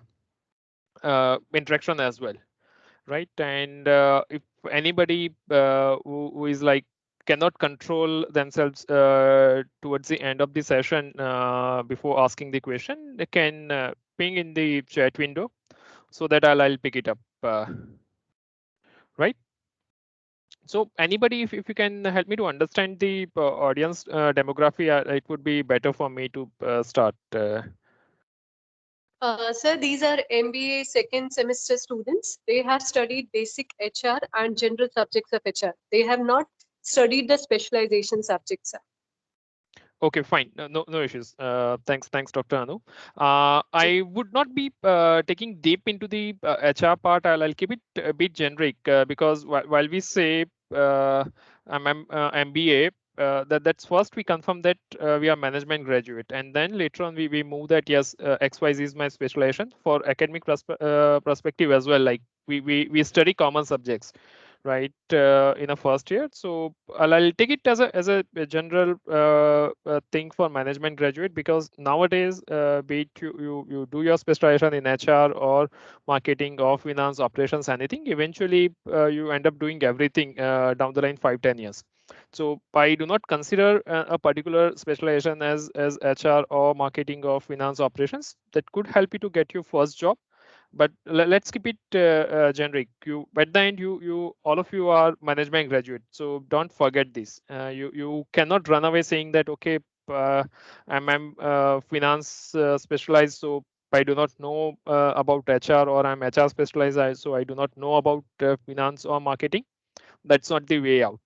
interaction as well, right? And if anybody who is like cannot control themselves towards the end of the session before asking the question, they can ping in the chat window so that I'll pick it up right? So anybody, if you can help me to understand the audience demography, it would be better for me to start. Sir, these are MBA second semester students. They have studied basic HR and general subjects of HR. They have not studied the specialization subjects, sir. Okay, fine. No issues. Thanks, Dr. Anu. I would not be taking deep into the HR part. I'll keep it a bit generic because while we say MBA, that's first we confirm that we are management graduate, and then later on we move that yes, XYZ is my specialization for academic perspective as well. Like we study common subjects, right, in a first year. So I'll take it as a general thing for management graduate, because nowadays, be it you do your specialization in HR or marketing or finance operations, anything, eventually you end up doing everything down the line 5-10 years. So I do not consider a particular specialization as HR or marketing or finance operations. That could help you to get your first job, but let's keep it generic. You at the end, you all of you are management graduate, so don't forget this. You cannot run away saying that okay, I'm finance specialized, so I do not know about HR, or I'm HR specialized, so I do not know about finance or marketing. That's not the way out.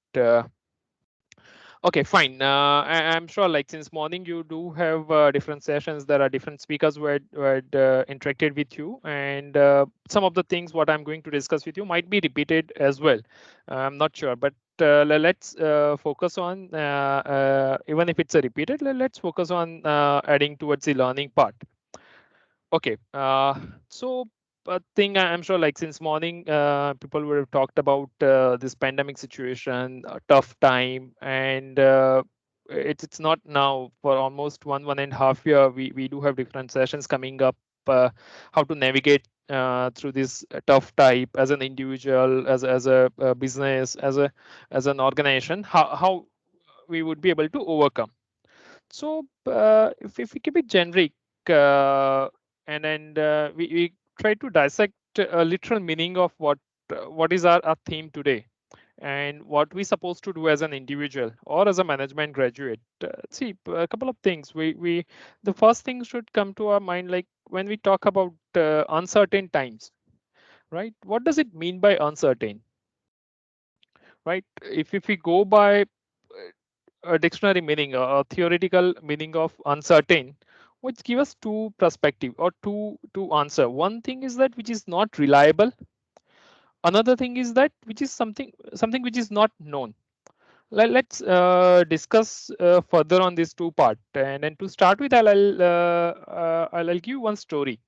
Okay, fine. I'm sure, like, since morning you do have different sessions. There are different speakers who had interacted with you, and some of the things what I'm going to discuss with you might be repeated as well. I'm not sure, but let's focus on, even if it's a repeated, let's focus on adding towards the learning part. Okay, so thing I'm sure, like, since morning people would have talked about this pandemic situation, a tough time, and it's not now. For almost one and a half year, we do have different sessions coming up, how to navigate through this tough type as an individual, as a business, as an organization, how we would be able to overcome. So if we keep it generic, and we try to dissect a literal meaning of what is our theme today, and what we supposed to do as an individual or as a management graduate. See, a couple of things. The first thing should come to our mind, like when we talk about uncertain times, right? What does it mean by uncertain? Right? If we go by a dictionary meaning, a theoretical meaning of uncertain, which give us two perspective or two answer. One thing is that which is not reliable. Another thing is that which is something which is not known. Let's discuss further on these two part. And then to start with, I'll give you one story.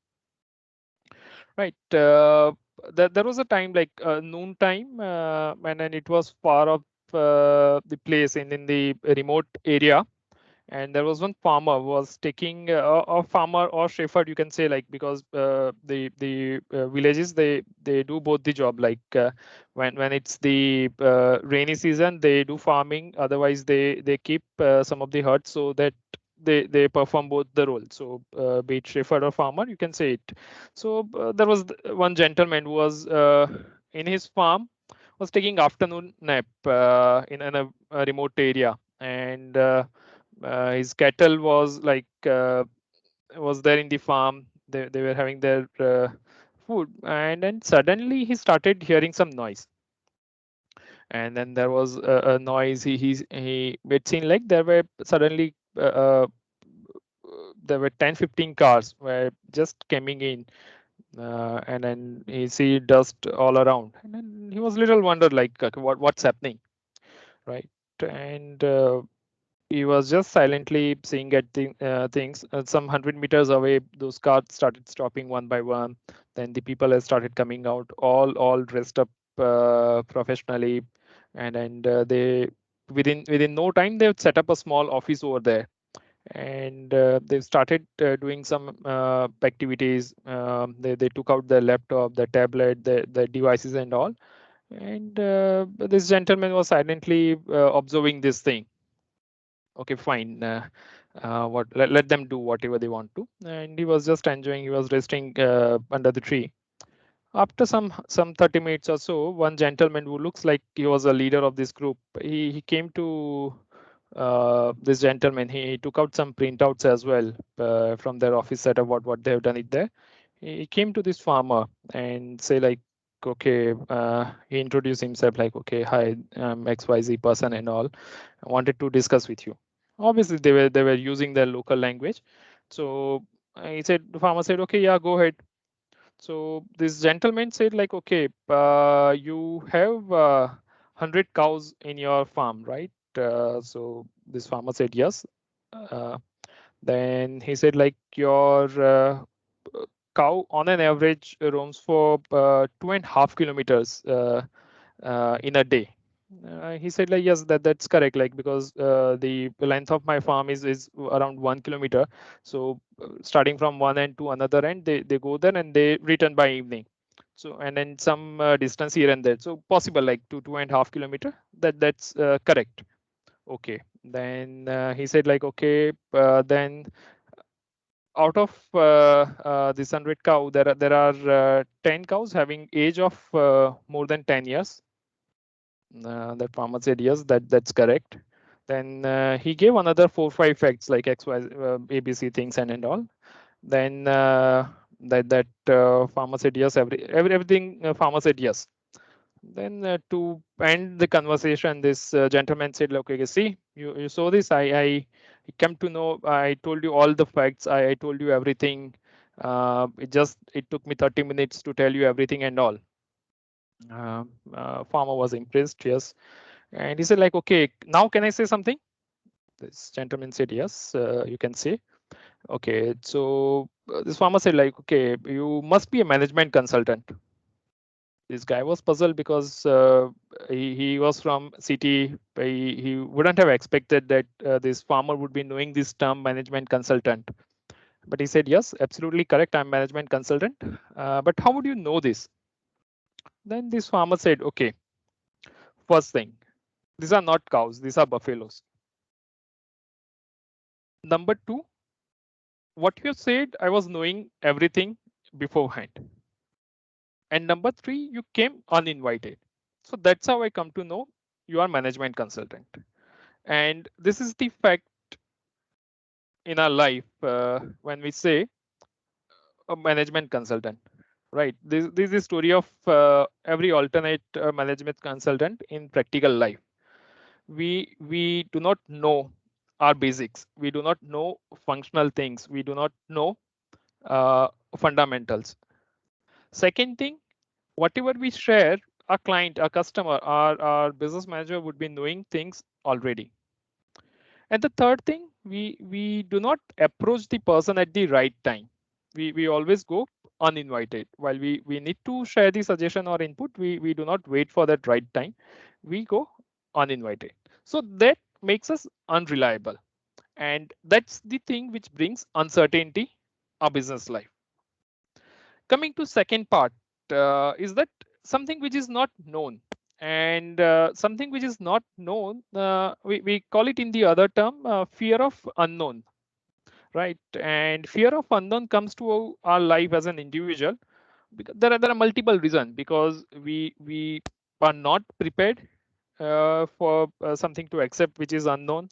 Right. There was a time, like noon time, and then it was far off the place in the remote area, and there was one farmer who was taking a farmer or shepherd, you can say, like, because the villages, they do both the job, like when it's the rainy season, they do farming. Otherwise they keep some of the herds, so that they perform both the roles. So be it shepherd or farmer, you can say it. So there was one gentleman who was in his farm, was taking afternoon nap in a remote area, and his cattle was like was there in the farm. They were having their food, and then suddenly he started hearing some noise, and then there was a noise. He it seemed like there were suddenly there were 10-15 cars were just coming in, and then he see dust all around, and then he was little wondered, like, okay, what's happening, right? And he was just silently seeing at things. Some 100 meters away, those cars started stopping one by one. Then the people have started coming out, all dressed up professionally, and they within no time they've set up a small office over there, and they've started doing some activities. They took out their laptop, their tablet, the devices and all, and this gentleman was silently observing this thing. Okay, fine. Let them do whatever they want to, and he was just enjoying. He was resting under the tree. After some 30 minutes or so, one gentleman who looks like he was a leader of this group, he came to this gentleman. He took out some printouts as well from their office setup, what they have done it there. He came to this farmer and say like, okay, he introduced himself like, okay, hi, I'm XYZ person and all. I wanted to discuss with you. Obviously, they were using their local language. So he said, the farmer said, okay, yeah, go ahead. So this gentleman said like, okay, you have 100 cows in your farm, right? So this farmer said yes. Then he said like, your cow on an average roams for 2.5 kilometers in a day. He said like, yes, that's correct, like because the length of my farm is around 1 kilometer. So starting from one end to another end, they go there and they return by evening. So and then some distance here and there, so possible like 2.5 kilometer, that's correct. Okay, then he said like, okay, then out of this 100 cow, there are 10 cows having age of more than 10 years. That farmer said yes, that's correct. Then he gave another 4-5 facts like X, Y, ABC things and all. Then that farmer said yes, everything farmer said yes. Then to end the conversation, this gentleman said, okay, see, you saw this, I come to know, I told you all the facts, I told you everything. It took me 30 minutes to tell you everything and all. Farmer was impressed, yes. And he said like, okay, now can I say something? This gentleman said, yes, you can say. Okay, so this farmer said like, okay, you must be a management consultant. This guy was puzzled because he was from city. He wouldn't have expected that this farmer would be knowing this term management consultant. But he said, yes, absolutely correct. I'm management consultant. But how would you know this? Then this farmer said, okay, first thing, these are not cows, these are buffaloes. Number two, what you said, I was knowing everything beforehand. And number three, you came uninvited. So that's how I come to know you are management consultant. And this is the fact in our life when we say a management consultant, right? This is the story of every alternate management consultant in practical life. We do not know our basics. We do not know functional things. We do not know fundamentals. Second thing, whatever we share, our client, our customer, our business manager would be knowing things already. And the third thing, we do not approach the person at the right time. We always go uninvited. While we need to share the suggestion or input, we do not wait for that right time. We go uninvited. So that makes us unreliable. And that's the thing which brings uncertainty our business life. Coming to second part is that something which is not known. And something which is not known, we call it in the other term fear of unknown, right? And fear of unknown comes to our life as an individual because there are multiple reasons, because we are not prepared for something to accept which is unknown.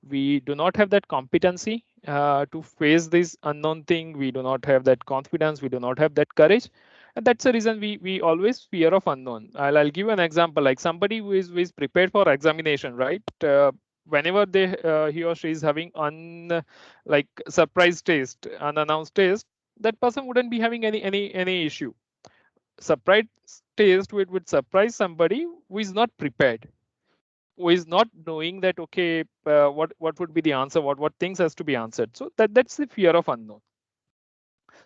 We do not have that competency to face this unknown thing. We do not have that confidence. We do not have that courage. And that's the reason we always fear of unknown. I'll give an example, like somebody who is prepared for examination, right? Whenever he or she is having like surprise test, unannounced test, that person wouldn't be having any issue. Surprise test would surprise somebody who is not prepared, who is not knowing that, okay, what would be the answer, what things has to be answered. So that's the fear of unknown.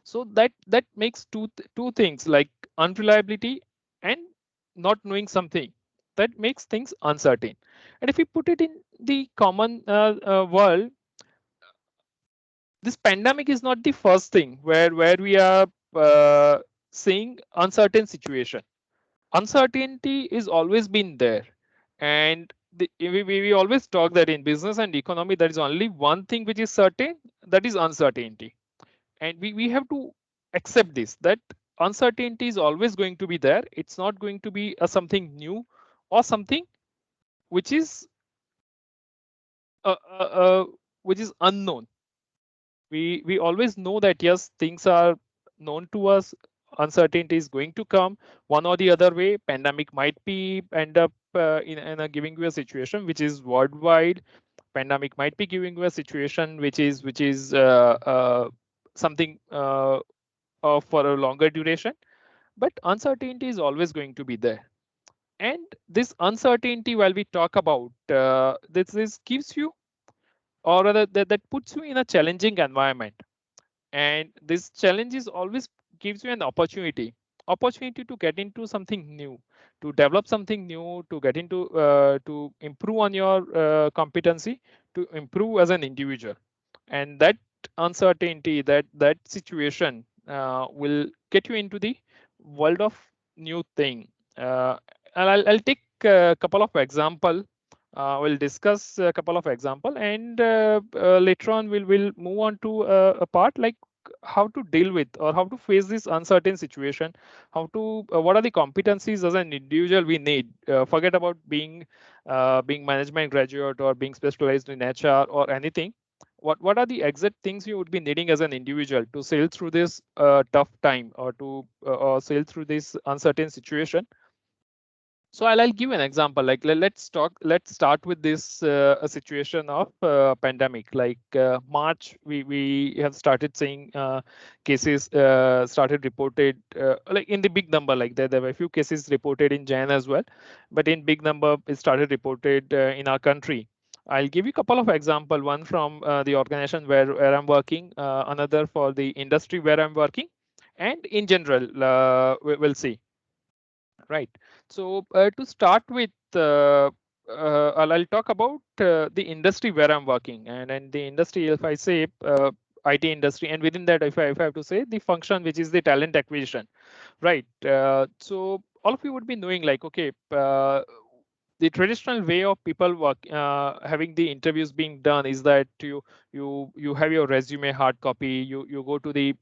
So that makes two things, like unreliability and not knowing something, that makes things uncertain. And if we put it in the common world, this pandemic is not the first thing where we are seeing uncertain situation. Uncertainty is always been there. And we always talk that in business and economy, there is only one thing which is certain, that is uncertainty. And we have to accept this, that uncertainty is always going to be there. It's not going to be something new or something which is unknown. We always know that yes, things are known to us. Uncertainty is going to come one or the other way. Pandemic might be end up in a giving you a situation which is worldwide. Pandemic might be giving you a situation which is something for a longer duration. But uncertainty is always going to be there. And this uncertainty, while we talk about this gives you, or rather that puts you in a challenging environment. And this challenge is always gives you an opportunity to get into something new, to develop something new, to get into to improve on your competency, to improve as an individual. And that uncertainty, that situation will get you into the world of new thing. And I'll take a couple of example. We'll discuss a couple of example, and later on we'll move on to a part like how to deal with or how to face this uncertain situation, how to what are the competencies as an individual we need. Forget about being management graduate or being specialized in HR or anything. What are the exact things you would be needing as an individual to sail through this tough time, or to or sail through this uncertain situation. So I'll give an example. Like let's start with this a situation of pandemic. Like March, we have started seeing cases started reported like in the big number. Like there were a few cases reported in Jan as well, but in big number it started reported in our country. I'll give you a couple of example. One from the organization where I'm working, another for the industry where I'm working, and in general we'll see. Right. So to start with, I'll talk about the industry where I'm working, and the industry, if I say IT industry, and within that, if I have to say the function which is the talent acquisition, right? So all of you would be knowing, like, okay, the traditional way of people work having the interviews being done is that you have your resume hard copy, you go to the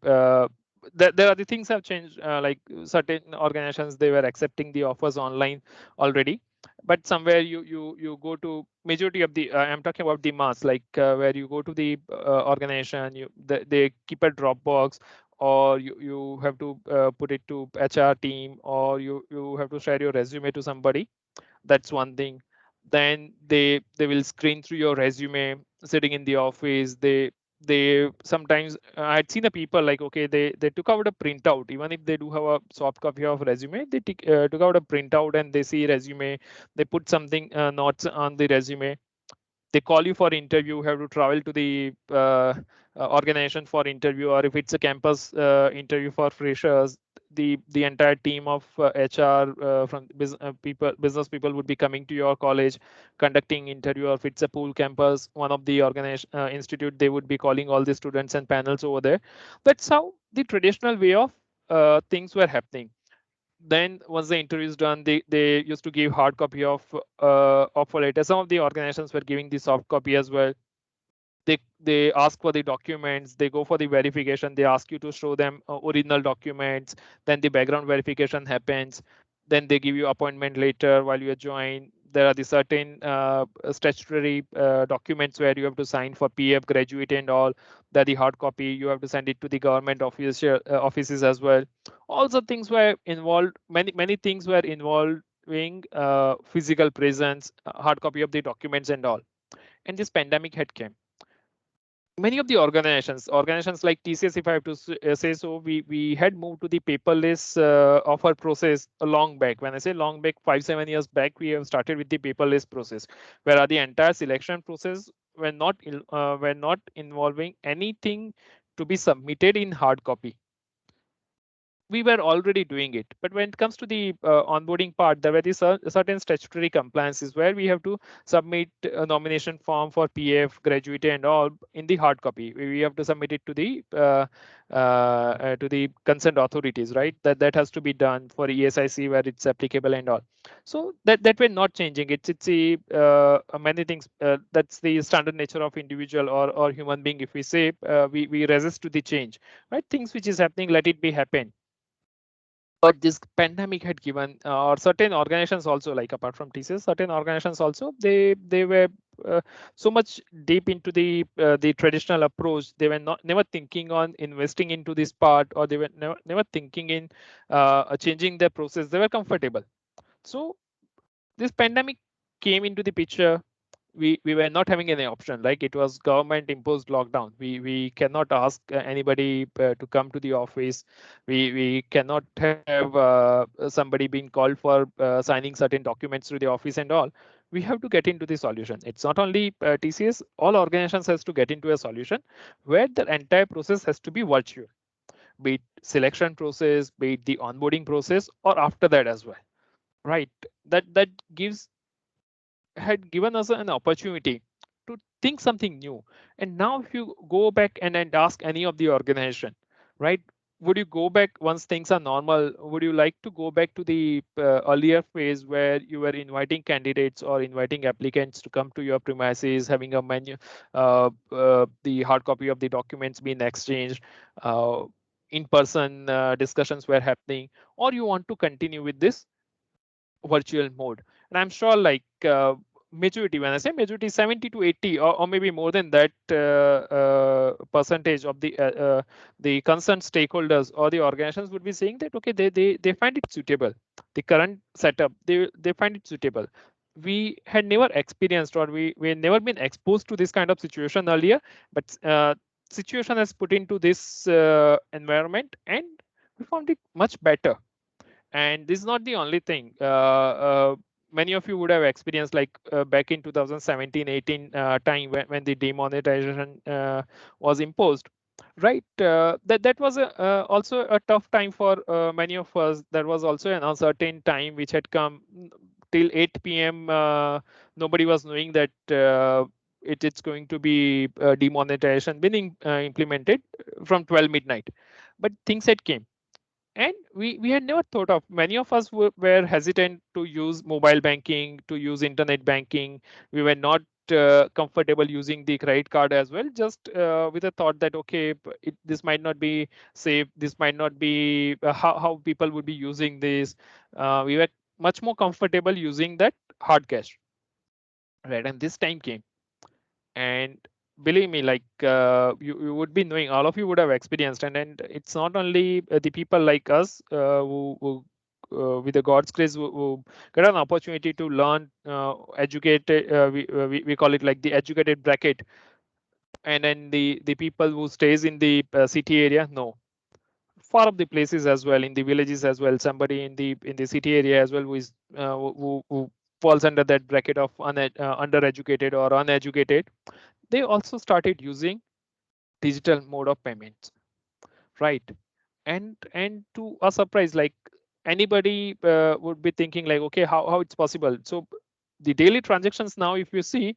there are the things have changed, like certain organizations, they were accepting the offers online already, but somewhere you go to majority of the I'm talking about the mass, like where you go to the organization, they keep a Dropbox, or you have to put it to HR team, or you have to share your resume to somebody. That's one thing. Then they will screen through your resume sitting in the office. They sometimes I'd seen the people like, okay, they took out a printout. Even if they do have a soft copy of resume, they took out a printout and they see resume, they put something notes on the resume. They call you for interview, you have to travel to the organization for interview, or if it's a campus interview for freshers, the entire team of HR from business people would be coming to your college, conducting interview. Or if it's a pool campus, one of the organization institute, they would be calling all the students and panels over there. That's how the traditional way of things were happening. Then once the interview is done, they used to give hard copy of offer letter. Some of the organizations were giving the soft copy as well. They ask for the documents, they go for the verification, they ask you to show them original documents. Then the background verification happens. Then they give you appointment later while you join. There are the certain statutory documents where you have to sign for PF, graduate, and all. That the hard copy, you have to send it to the government offices as well. All the things were involved. Many things were involving physical presence, hard copy of the documents and all. And this pandemic had came. Many of the organizations like TCS, if I have to say so, we had moved to the paperless offer process a long back. When I say long back, 5-7 years back, we have started with the paperless process, where the entire selection process were not involving anything to be submitted in hard copy. We were already doing it, but when it comes to the onboarding part, there were the certain statutory compliances where we have to submit a nomination form for PF, gratuity, and all in the hard copy. We have to submit it to the concerned authorities, right? That has to be done for ESIC where it's applicable and all. So that we're not changing. It's many things. That's the standard nature of individual or human being. If we say we resist to the change, right? Things which is happening, let it be happen. but this pandemic had given or certain organizations also, like apart from TCS, certain organizations also, they were so much deep into the traditional approach. They were never thinking on investing into this part, or they were never thinking in changing their process. They were comfortable. So this pandemic came into the picture. We were not having any option, like it was government imposed lockdown. We cannot ask anybody to come to the office. We cannot have somebody being called for signing certain documents through the office and all. We have to get into the solution. It's not only TCS, all organizations has to get into a solution where the entire process has to be virtual, be it selection process, be it the onboarding process, or after that as well, right? That gives had given us an opportunity to think something new. And now if you go back and ask any of the organization, right, would you go back once things are normal? Would you like to go back to the earlier phase where you were inviting candidates or inviting applicants to come to your premises, having a menu, the hard copy of the documents being exchanged, in-person discussions were happening, or you want to continue with this virtual mode? And I'm sure, like majority, when I say majority, 70 to 80 or maybe more than that percentage of the concerned stakeholders or the organizations would be saying that okay, they find it suitable. The current setup, they find it suitable. We had never experienced, or we had never been exposed to this kind of situation earlier, but situation has put into this environment, and we found it much better. And this is not the only thing. Many of you would have experienced, like back in 2017-18 time when the demonetization was imposed, right? That was also a tough time for many of us. That was also an uncertain time which had come till 8 p.m. Nobody was knowing that it's going to be demonetization being implemented from 12 midnight, but things had came. And we had never thought of, many of us were hesitant to use mobile banking, to use internet banking. We were not comfortable using the credit card as well, just with a thought that okay, this might not be safe, this might not be how people would be using this. We were much more comfortable using that hard cash, right? And this time came, and believe me, like you would be knowing, all of you would have experienced, and it's not only the people like us who with the God's grace who get an opportunity to learn, educate. We call it like the educated bracket, and then the people who stays in the city area. No, far of the places as well, in the villages as well, somebody in the city area as well who is who falls under that bracket of undereducated or uneducated, they also started using digital mode of payments, right? And to a surprise, like anybody would be thinking like, okay, how it's possible? So the daily transactions now, if you see,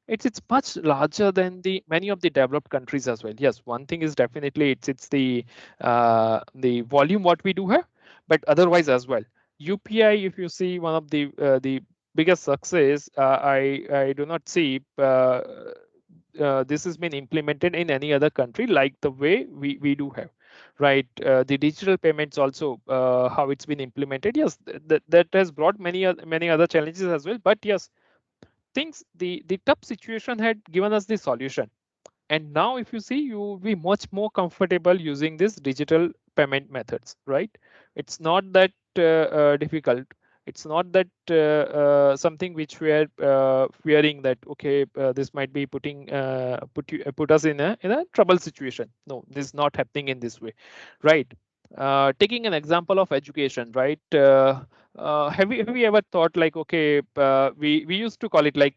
it's much larger than the many of the developed countries as well. Yes, one thing is definitely it's the volume what we do have, but otherwise as well. UPI, if you see, one of the biggest success, I do not see this has been implemented in any other country like the way we do have, right? The digital payments also, how it's been implemented. Yes, that has brought many other challenges as well. But yes, things, the tough situation had given us the solution. And now if you see, you will be much more comfortable using this digital payment methods, right? It's not that difficult. It's not that something which we are fearing that okay, this might be put us in a trouble situation. No, this is not happening in this way, right? Taking an example of education, right? Have you ever thought like, okay, we used to call it like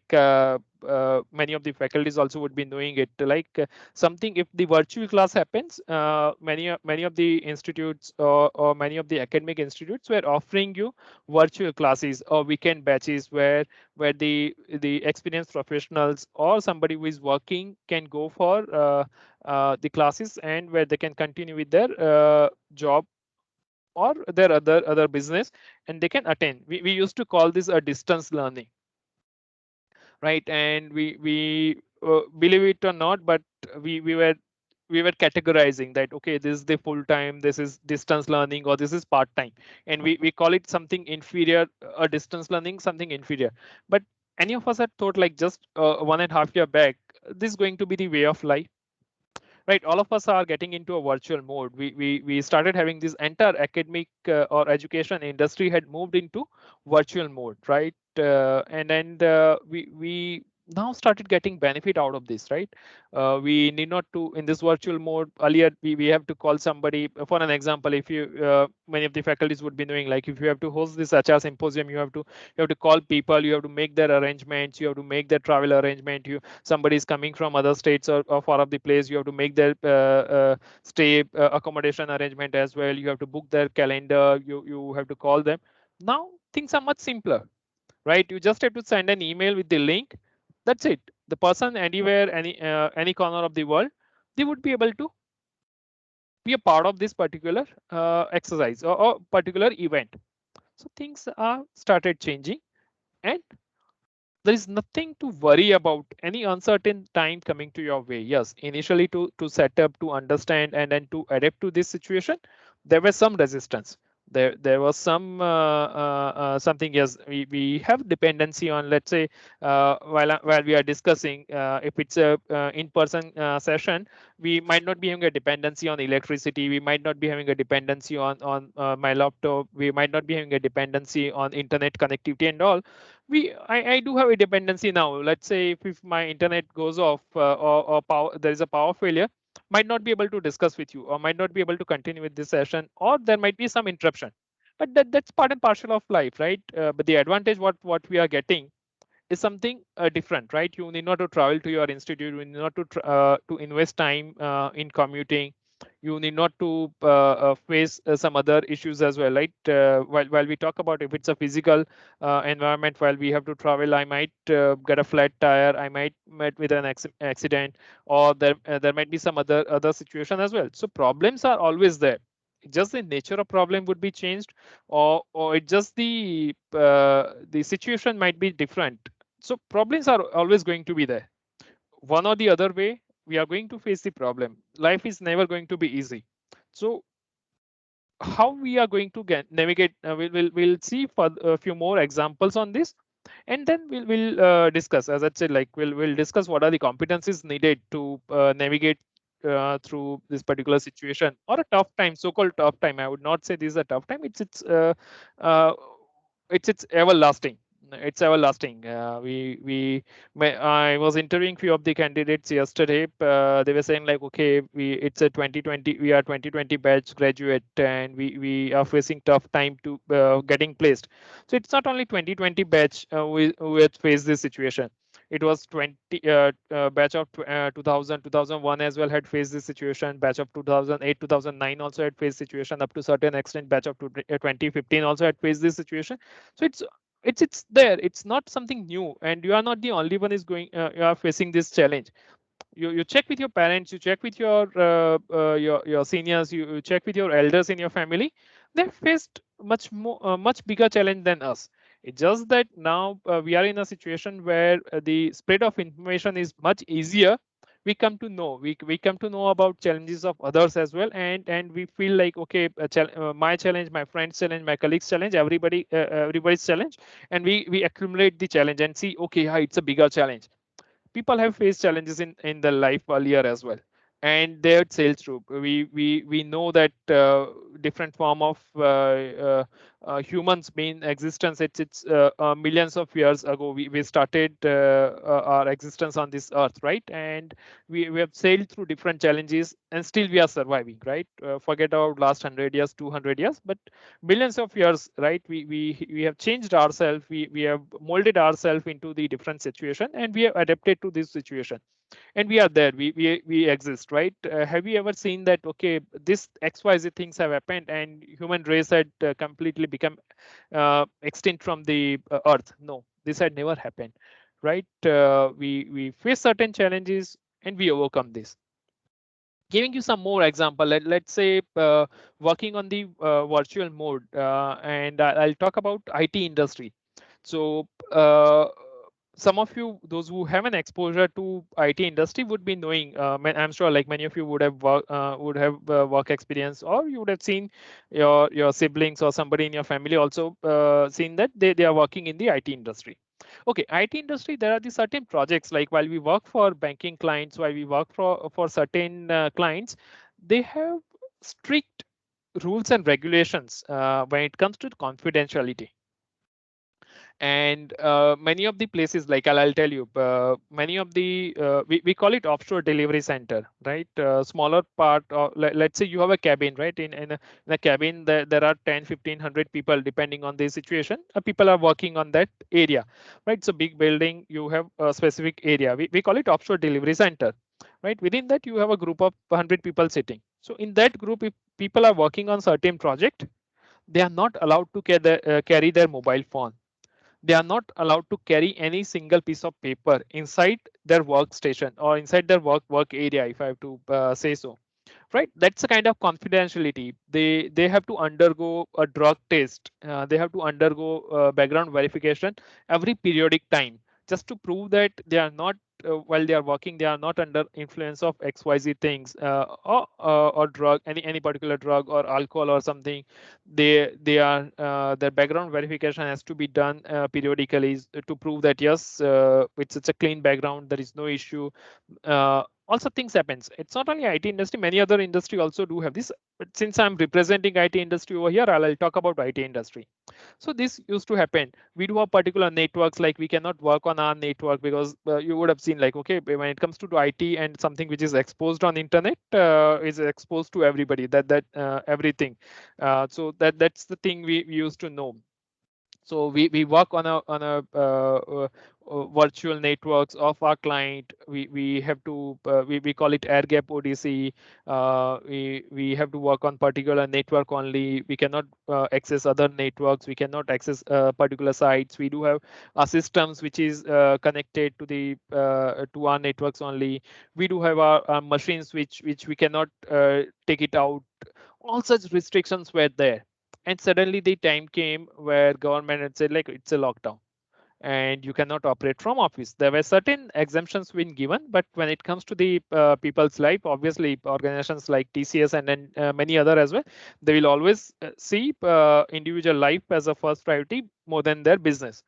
many of the faculties also would be knowing it, like something, if the virtual class happens, many of the institutes or many of the academic institutes were offering you virtual classes or weekend batches where the experienced professionals or somebody who is working can go for the classes, and where they can continue with their job or their other business, and they can attend. We used to call this a distance learning, right? And we believe it or not, but we were categorizing that, okay, this is the full time, this is distance learning, or this is part time, and we call it something inferior, a distance learning, something inferior. But any of us had thought like just 1.5 year back, this is going to be the way of life, right? All of us are getting into a virtual mode. We started having this entire academic or education industry had moved into virtual mode, right? We now started getting benefit out of this, right? We need not to, in this virtual mode, earlier we have to call somebody. For an example, if you many of the faculties would be knowing, like if you have to host this HR symposium, you have to call people, you have to make their arrangements, you have to make their travel arrangement. Somebody is coming from other states or far off the place, you have to make their stay accommodation arrangement as well. You have to book their calendar, you have to call them. Now things are much simpler, right? You just have to send an email with the link. That's it. The person anywhere, any corner of the world, they would be able to be a part of this particular exercise or particular event. So things are started changing, and there is nothing to worry about any uncertain time coming to your way. Yes, initially to set up, to understand, and then to adapt to this situation, there was some resistance. There was some something. Yes, we have dependency on, let's say, while we are discussing, if it's a in-person session, we might not be having a dependency on electricity, we might not be having a dependency on my laptop, we might not be having a dependency on internet connectivity and all. I do have a dependency now. Let's say if my internet goes off, or there is a power failure, might not be able to discuss with you, or might not be able to continue with this session, or there might be some interruption. But that's part and parcel of life, right? But the advantage what we are getting is something different, right? You need not to travel to your institute, you need not to invest time in commuting, you need not to face some other issues as well, right? While we talk about, if it's a physical environment, while we have to travel, I might get a flat tire, I might met with an accident, or there might be some other situation as well. So problems are always there. Just the nature of problem would be changed, or it just the situation might be different. So problems are always going to be there. One or the other way, we are going to face the problem. Life is never going to be easy. So how we are going to navigate, we'll see for a few more examples on this, and then we'll discuss, as I said, like we'll discuss what are the competencies needed to navigate through this particular situation, or a tough time, so-called tough time. I would not say this is a tough time. It's everlasting. It's everlasting. I was interviewing few of the candidates yesterday. They were saying like, okay, it's a 2020, we are 2020 batch graduate, and we are facing tough time to getting placed. So it's not only 2020 batch who has faced this situation. It was 20 batch of 2001 as well had faced this situation. Batch of 2008, 2009 also had faced situation. Up to certain extent, batch of 2015 also had faced this situation. So it's there. It's not something new, and you are not the only one is going. You are facing this challenge. You check with your parents, you check with your seniors, you check with your elders in your family. They faced much bigger challenge than us. It's just that now we are in a situation where the spread of information is much easier. We come to know, we come to know about challenges of others as well, and we feel like, okay, my challenge, my friend's challenge, my colleague's challenge, everybody's challenge, and we accumulate the challenge and see, okay, it's a bigger challenge. People have faced challenges in their life earlier as well, and they had sailed through. We know that different form of humans being existence. It's millions of years ago we started our existence on this earth, right? And we have sailed through different challenges, and still we are surviving, right? Forget about last 100 years, 200 years, but millions of years, right? We have changed ourselves, we have molded ourselves into the different situation, and we have adapted to this situation, and we are there, we exist, right? Have you ever seen that, okay, this XYZ things have happened and human race had completely become extinct from the earth? No, this had never happened, right? We face certain challenges and we overcome this. Giving you some more example, let's say working on the virtual mode, and I'll talk about IT industry. So some of you, those who have an exposure to IT industry, would be knowing. I'm sure, like many of you would have work experience, or you would have seen your siblings or somebody in your family also seen that they are working in the IT industry. Okay, IT industry, there are the certain projects, like while we work for banking clients, while we work for certain clients, they have strict rules and regulations when it comes to confidentiality. And many of the places, like I'll tell you, many of the we call it offshore delivery center, right? Smaller part, let's say you have a cabin, right? In a cabin, there are 10, 1500 people, depending on the situation. People are working on that area, right? It's a big building. You have a specific area. We call it offshore delivery center, right? Within that, you have a group of 100 people sitting. So in that group, if people are working on certain project, they are not allowed to carry their mobile phone. They are not allowed to carry any single piece of paper inside their workstation or inside their work area, if I have to say so, right? That's a kind of confidentiality. They have to undergo a drug test. They have to undergo background verification every periodic time, just to prove that they are not while they are working, they are not under influence of XYZ things, or drug, any particular drug or alcohol or something. They are their background verification has to be done periodically to prove that yes, it's a clean background, there is no issue. Also things happens. It's not only IT industry, many other industry also do have this. But since I'm representing IT industry over here, I'll talk about IT industry. So this used to happen. We do have particular networks, like we cannot work on our network because you would have seen, like, okay, when it comes to IT and something which is exposed on internet is exposed to everybody, that everything. So that's the thing we used to know. So we work on a virtual networks of our client. We have to we call it air gap ODC. We have to work on particular network only. We cannot access other networks. We cannot access particular sites. We do have our systems which is connected to the to our networks only. We do have our machines which we cannot take it out. All such restrictions were there, and suddenly the time came where government had said, like, it's a lockdown and you cannot operate from office. There were certain exemptions been given, but when it comes to the people's life, obviously organizations like TCS and then many other as well, they will always see individual life as a first priority more than their business.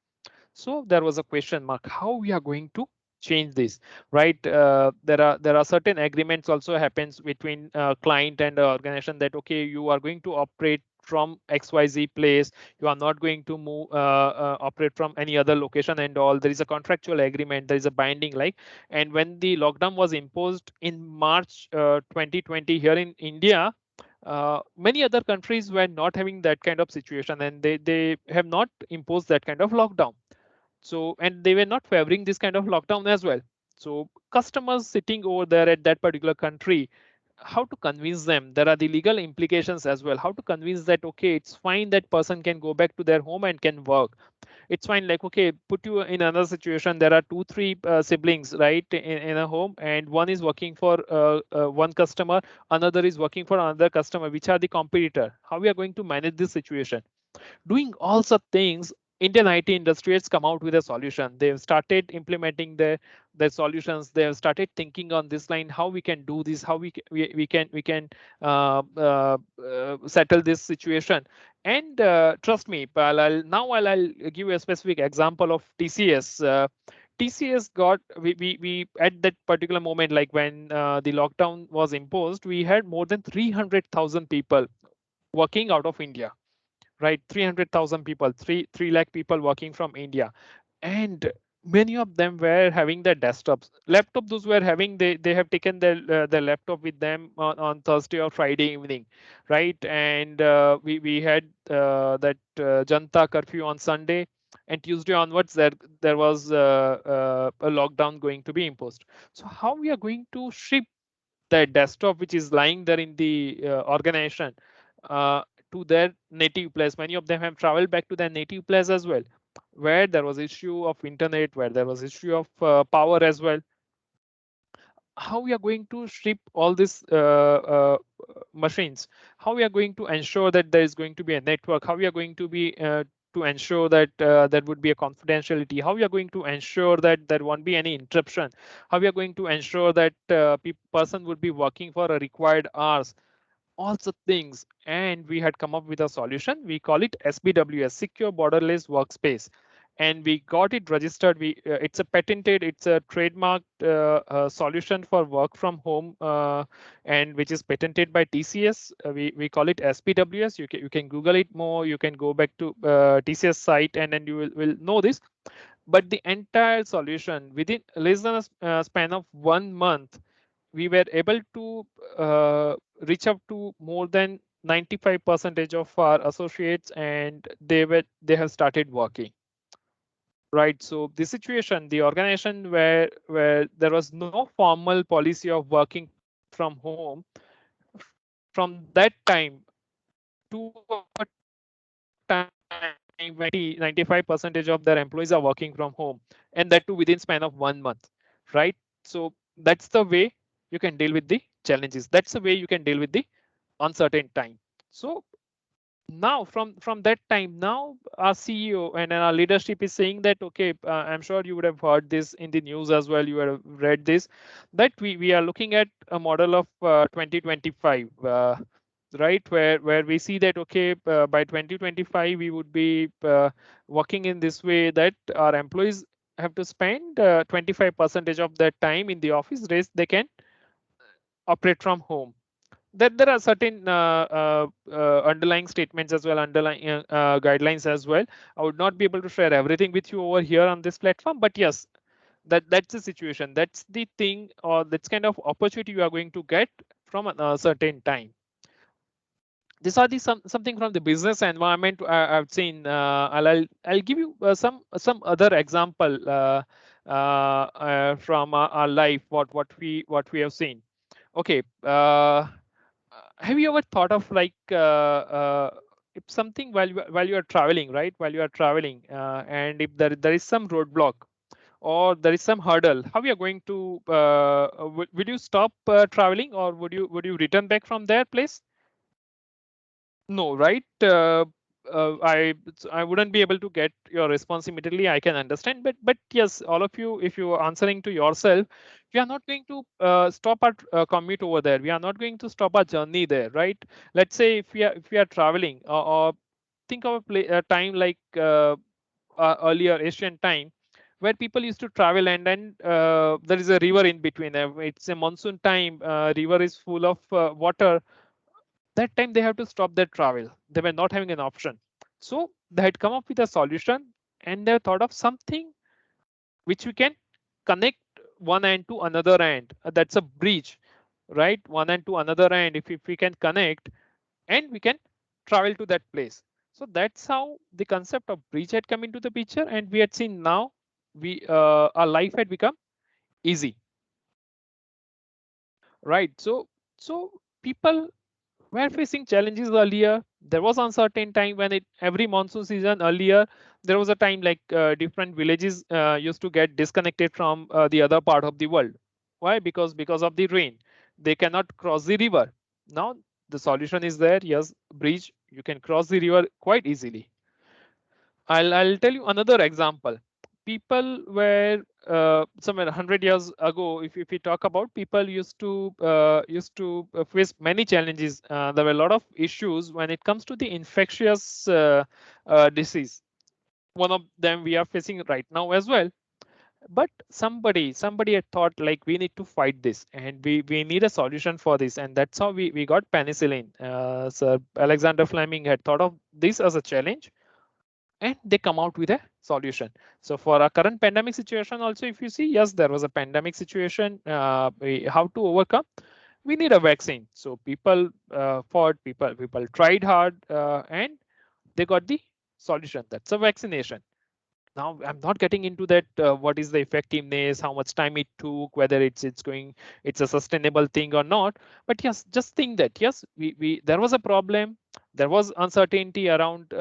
So there was a question mark, how we are going to change this, right? There are certain agreements also happens between client and organization that, okay, you are going to operate from XYZ place, you are not going to move operate from any other location and all. There is a contractual agreement, there is a binding, like. And when the lockdown was imposed in March 2020 here in India, many other countries were not having that kind of situation, and they have not imposed that kind of lockdown. So, and they were not favoring this kind of lockdown as well. So customers sitting over there at that particular country, how to convince them? There are the legal implications as well. How to convince that, okay, it's fine that person can go back to their home and can work. It's fine, like, okay, put you in another situation. There are 2-3 siblings, right, in a home, and one is working for one customer, another is working for another customer, which are the competitor. How we are going to manage this situation? Doing all such things, Indian IT industry has come out with a solution. They've started implementing their solutions. They have started thinking on this line, how we can do this, how we can settle this situation. And trust me, I'll give you a specific example of TCS. TCS got we at that particular moment, like when the lockdown was imposed, we had more than 300,000 people working out of India, right? 300,000 people, 3 lakh people working from India. And many of them were having their desktops. Laptop, those were having, they have taken their laptop with them on Thursday or Friday evening, right? And we had that Janta curfew on Sunday, and Tuesday onwards there was a lockdown going to be imposed. So how we are going to ship the desktop which is lying there in the organization uh, to their native place? Many of them have traveled back to their native place as well, where there was issue of internet, where there was issue of power as well. How we are going to ship all these machines? How we are going to ensure that there is going to be a network? How we are going to be to ensure that there would be a confidentiality, how we are going to ensure that there won't be any interruption, how we are going to ensure that person would be working for a required hours, all the things. And we had come up with a solution. We call it SBWS, Secure Borderless Workspace. And we got it registered. It's a patented, it's a trademarked solution for work from home, and which is patented by TCS. We call it SBWS. You can Google it more. You can go back to TCS site, and then you will know this. But the entire solution within less than a span of 1 month, we were able to reach up to more than 95% of our associates, and they have started working. Right. So the situation, the organization where there was no formal policy of working from home, from that time to a time 95% of their employees are working from home, and that too within span of 1 month. Right. So that's the way you can deal with the challenges. That's the way you can deal with the uncertain time. So now from that time, now our CEO and our leadership is saying that, okay, I'm sure you would have heard this in the news as well, you have read this, that we are looking at a model of 2025, right, where we see that, okay, by 2025 we would be working in this way, that our employees have to spend 25% of their time in the office, rest they can operate from home. That there are certain underlying statements as well, underlying guidelines as well. I would not be able to share everything with you over here on this platform, but yes, that's the situation. That's the thing, or that's kind of opportunity you are going to get from a certain time. These are the something from the business environment I've seen. I'll give you some other example from our life, what we have seen. Okay. Have you ever thought of like if something while you are traveling, right? While you are traveling, and if there is some roadblock or there is some hurdle, how you are going to would you stop traveling, or would you return back from their place? No, right? I wouldn't be able to get your response immediately. I can understand, but yes, all of you, if you are answering to yourself, we are not going to stop our commute over there. We are not going to stop our journey there, right? Let's say if we are traveling, or think of a time like earlier Asian time, where people used to travel, and then there is a river in between. It's a monsoon time. River is full of water. That time they have to stop their travel. They were not having an option. So they had come up with a solution, and they thought of something which we can connect one end to another end. That's a bridge, right? One end to another end. If we can connect, and we can travel to that place. So that's how the concept of bridge had come into the picture, and we had seen now our life had become easy, right? So people were facing challenges earlier. There was uncertain time when every monsoon season earlier, there was a time like different villages used to get disconnected from the other part of the world. Why? Because of the rain, they cannot cross the river. Now the solution is there. Yes, bridge, you can cross the river quite easily. I'll tell you another example. People were somewhere 100 years ago, if we talk about, people used to face many challenges. There were a lot of issues when it comes to the infectious disease. One of them we are facing right now as well. But somebody had thought like, we need to fight this, and we need a solution for this, and that's how we got penicillin. Sir Alexander Fleming had thought of this as a challenge, and they come out with a solution. So for our current pandemic situation also, if you see, yes, there was a pandemic situation. How to overcome? We need a vaccine. So people fought, people tried hard, and they got the solution. That's a vaccination. Now I'm not getting into that what is the effectiveness, how much time it took, whether it's a sustainable thing or not. But yes, just think that yes, there was a problem, there was uncertainty around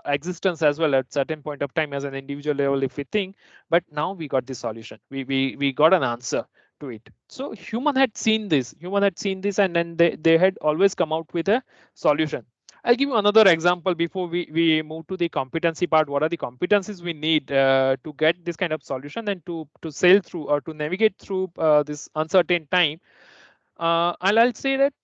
existence as well at certain point of time as an individual level, if we think. But now we got the solution. We got an answer to it. So human had seen this, and then they had always come out with a solution. I'll give you another example before we move to the competency part. What are the competencies we need to get this kind of solution and to sail through or to navigate through this uncertain time? I'll say that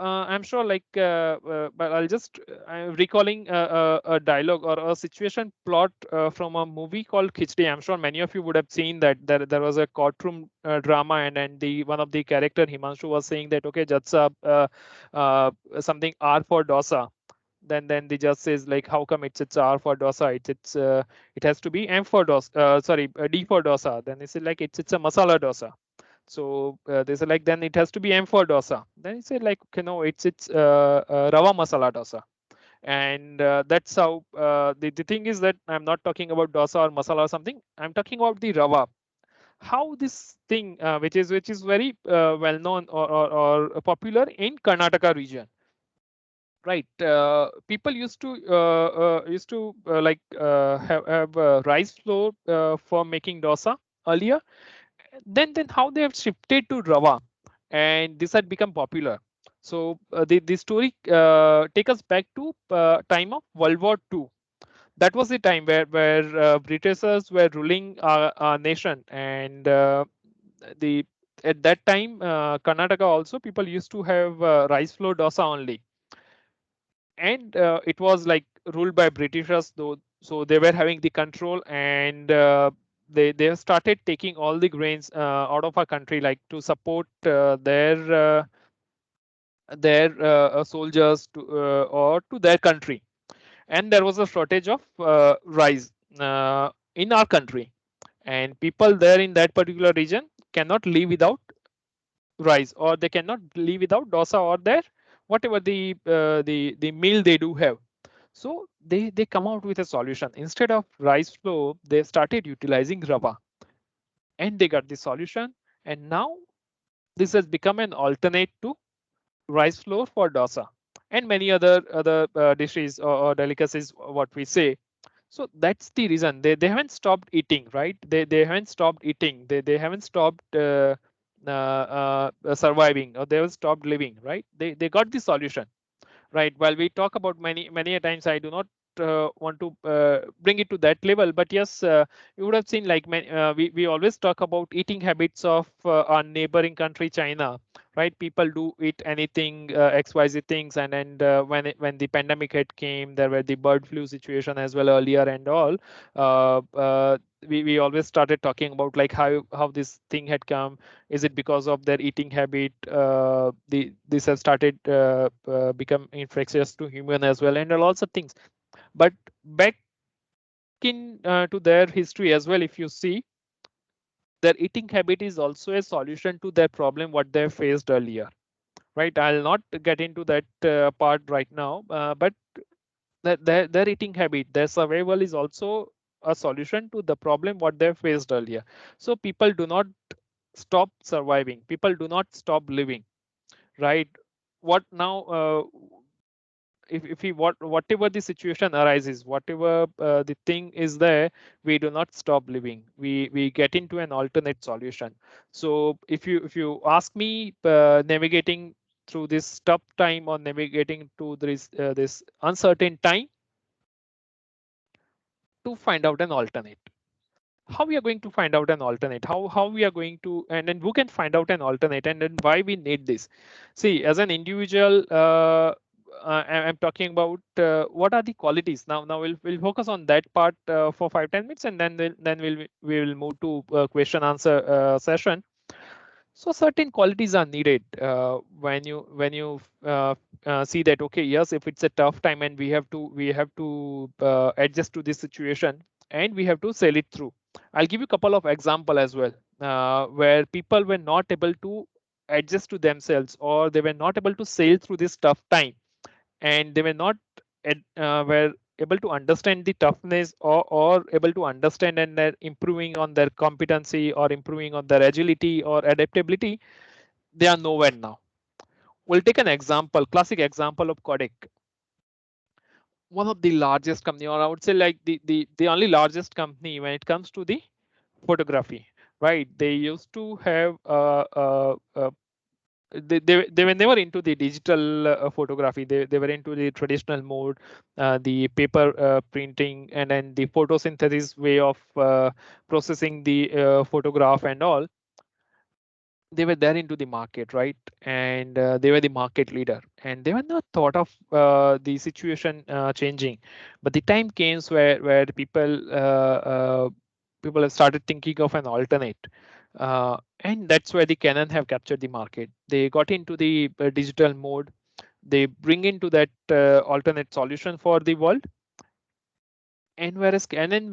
I'm sure, but I'll just I'm recalling a dialogue or a situation plot from a movie called Khichdi. I'm sure many of you would have seen that there was a courtroom drama, and the one of the character Himanshu was saying that, okay, Judge Saab, something R for dosa. Then the judge says, like, how come it's R for dosa? It has to be M for dosa. Sorry, D for dosa. Then they say, like, it's a masala dosa. So they say, like, then it has to be M for dosa. Then he said, like, okay, no, it's rava masala dosa. And that's how the thing is that I'm not talking about dosa or masala or something. I'm talking about the rava. How this thing, which is very well known or popular in Karnataka region, right? People used to have rice flour for making dosa earlier. Then how they have shifted to rava, and this had become popular. So the story take us back to time of World War II. That was the time where Britishers were ruling our nation, and the at that time Karnataka also people used to have rice flour dosa only, and it was like ruled by Britishers, though. So they were having the control, and they started taking all the grains out of our country, like to support their soldiers or to their country. And there was a shortage of rice in our country, and people there in that particular region cannot live without rice, or they cannot live without dosa or their whatever the meal they do have. So they come out with a solution. Instead of rice flour, they started utilizing rava, and they got the solution. And now this has become an alternate to rice flour for dosa and many other dishes or delicacies, what we say. So that's the reason they haven't stopped eating, right? They haven't stopped eating. They haven't stopped surviving, or they haven't stopped living, right? They got the solution, right? While we talk about many a times, I do not want to bring it to that level, but yes, you would have seen, like, we always talk about eating habits of our neighboring country China, right? People do eat anything, XYZ things, and when the pandemic had came, there were the bird flu situation as well earlier and all. We always started talking about, like, how this thing had come. Is it because of their eating habit? This has started become infectious to human as well, and lots of things. But back in to their history as well, if you see, their eating habit is also a solution to their problem what they faced earlier, right? I'll not get into that part right now, but their eating habit, their survival is also a solution to the problem what they faced earlier. So people do not stop surviving, people do not stop living, right? What now, if we whatever the situation arises, whatever the thing is there, we do not stop living, we get into an alternate solution. So if you ask me, navigating through this tough time or navigating to this uncertain time, to find out an alternate. How we are going to find out an alternate? How we are going to, and then who can find out an alternate, and then why we need this? See, as an individual, I'm talking about what are the qualities. Now we'll focus on that part for 5-10 minutes, and then we will move to question answer session. So certain qualities are needed when you see that, okay, yes, if it's a tough time and we have to adjust to this situation, and we have to sail it through. I'll give you a couple of example as well, where people were not able to adjust to themselves, or they were not able to sail through this tough time, and they were not were able to understand the toughness, or able to understand, and they're improving on their competency or improving on their agility or adaptability. They are nowhere now. We'll take an example, classic example of Kodak, one of the largest company, or I would say like the only largest company when it comes to the photography, right? They used to have they were never into the digital photography. They were into the traditional mode, the paper printing, and then the photosynthesis way of processing the photograph and all. They were there into the market, right? And they were the market leader, and they were not thought of the situation changing. But the time came where the people have started thinking of an alternate, and that's where the Canon have captured the market. They got into the digital mode. They bring into that alternate solution for the world. And whereas Canon,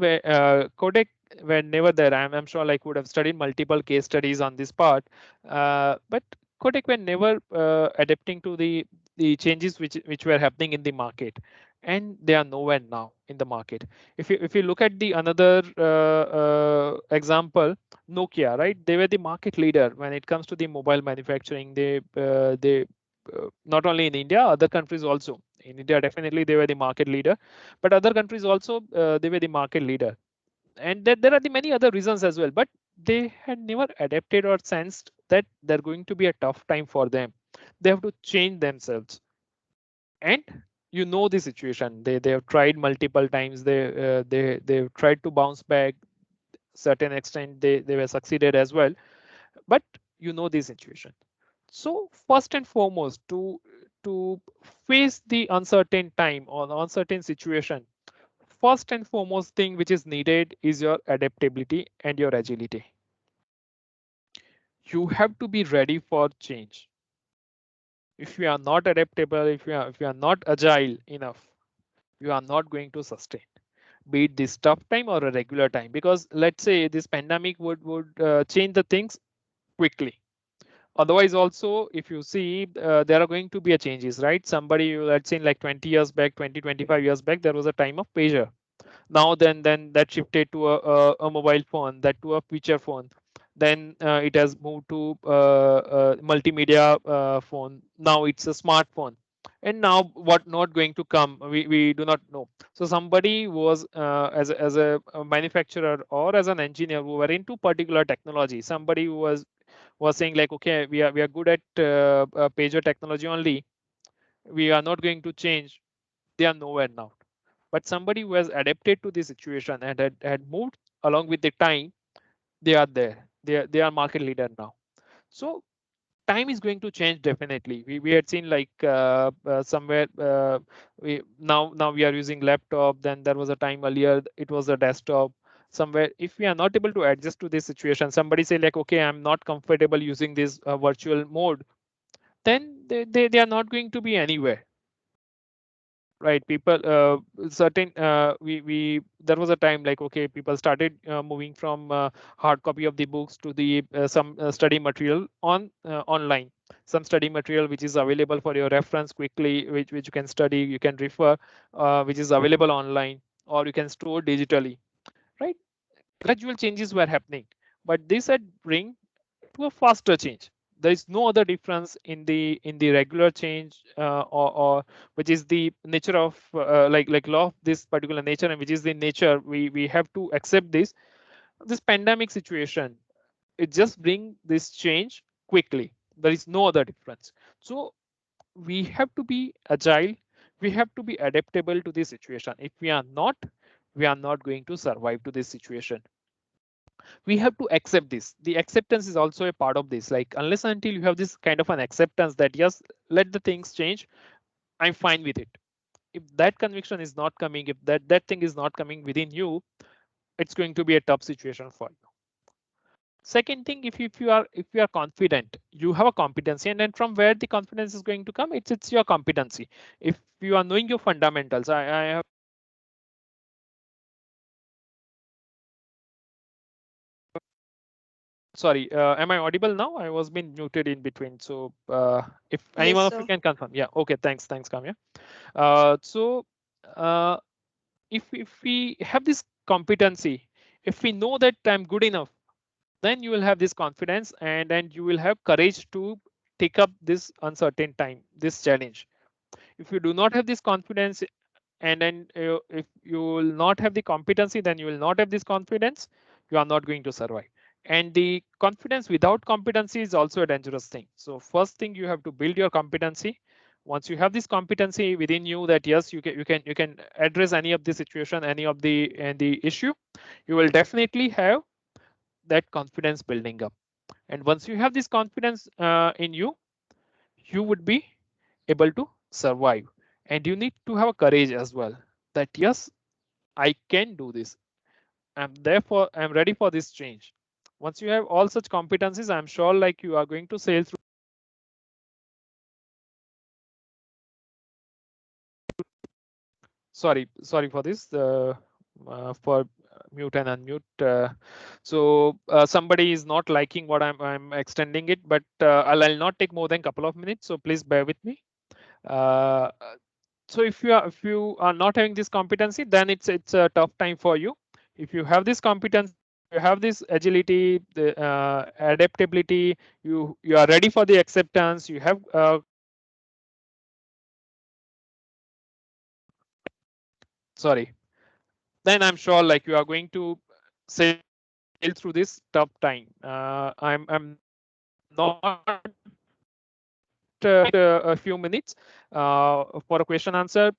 Kodak were never there. I'm sure like would have studied multiple case studies on this part, but Kodak were never adapting to the changes which were happening in the market, and they are nowhere now in the market. If you look at the another example, Nokia, right? They were the market leader when it comes to the mobile manufacturing. They not only in India, other countries also. In India, definitely they were the market leader, but other countries also they were the market leader. And there are the many other reasons as well, but they had never adapted or sensed that they're going to be a tough time for them. They have to change themselves. And you know the situation. They have tried multiple times. They've tried to bounce back. Certain extent they were succeeded as well, but you know the situation. So first and foremost, to face the uncertain time or the uncertain situation, first and foremost thing which is needed is your adaptability and your agility. You have to be ready for change. If you are not adaptable, if you are not agile enough, you are not going to sustain, be it this tough time or a regular time. Because let's say this pandemic would change the things quickly. Otherwise also, if you see, there are going to be a changes, right? Somebody, let's say like 20 years back, 25 years back, there was a time of pager. Now then that shifted to a mobile phone, that to a feature phone. Then it has moved to multimedia phone. Now it's a smartphone. And now what not going to come, we do not know. So somebody was as a manufacturer or as an engineer who were into particular technology, somebody who was saying like, okay, we are good at pager technology only, we are not going to change. They are nowhere now. But somebody who has adapted to the situation and had moved along with the time, they are there. They are market leader now. So time is going to change definitely. We had seen like somewhere now we are using laptop. Then there was a time earlier it was a desktop. Somewhere if we are not able to adjust to this situation, somebody say like, okay, I'm not comfortable using this virtual mode, then they are not going to be anywhere. Right, people certain we there was a time like, okay, people started moving from hard copy of the books to the some study material on online, some study material which is available for your reference quickly, which you can study, you can refer, which is available online, or you can store digitally, right? Gradual changes were happening, but this had bring to a faster change. There is no other difference in the regular change or which is the nature of like law of this particular nature, and which is the nature we have to accept this pandemic situation. It just bring this change quickly. There is no other difference. So we have to be agile, we have to be adaptable to this situation. If we are not, we are not going to survive to this situation. We have to accept this. The acceptance is also a part of this. Like unless until you have this kind of an acceptance that yes, let the things change, I'm fine with it. If that conviction is not coming, if that thing is not coming within you, it's going to be a tough situation for you. Second thing, if you are confident, you have a competency, and then from where the confidence is going to come, it's your competency. If you are knowing your fundamentals, I have sorry, am I audible now? I was being muted in between. So if any Yes, one of you sir. can confirm. Yeah, okay, thanks, Kamya. So if we have this competency, if we know that I'm good enough, then you will have this confidence, and then you will have courage to take up this uncertain time, this challenge. If you do not have this confidence, and then if you will not have the competency, then you will not have this confidence, you are not going to survive. And the confidence without competency is also a dangerous thing. So first thing, you have to build your competency. Once you have this competency within you that yes, you can address any of the situation, any of the issue, you will definitely have that confidence building up. And once you have this confidence in you, you would be able to survive. And you need to have a courage as well that yes, I can do this. Therefore I'm ready for this change. Once you have all such competencies, I'm sure like you are going to sail through. Sorry for this. For mute and unmute. So somebody is not liking what I'm extending it, but I'll not take more than a couple of minutes. So please bear with me. So if you are not having this competency, then it's a tough time for you. If you have this competence, you have this agility, the adaptability, you are ready for the acceptance, you have then I'm sure like you are going to sail through this tough time. I'm not a few minutes for a question answer.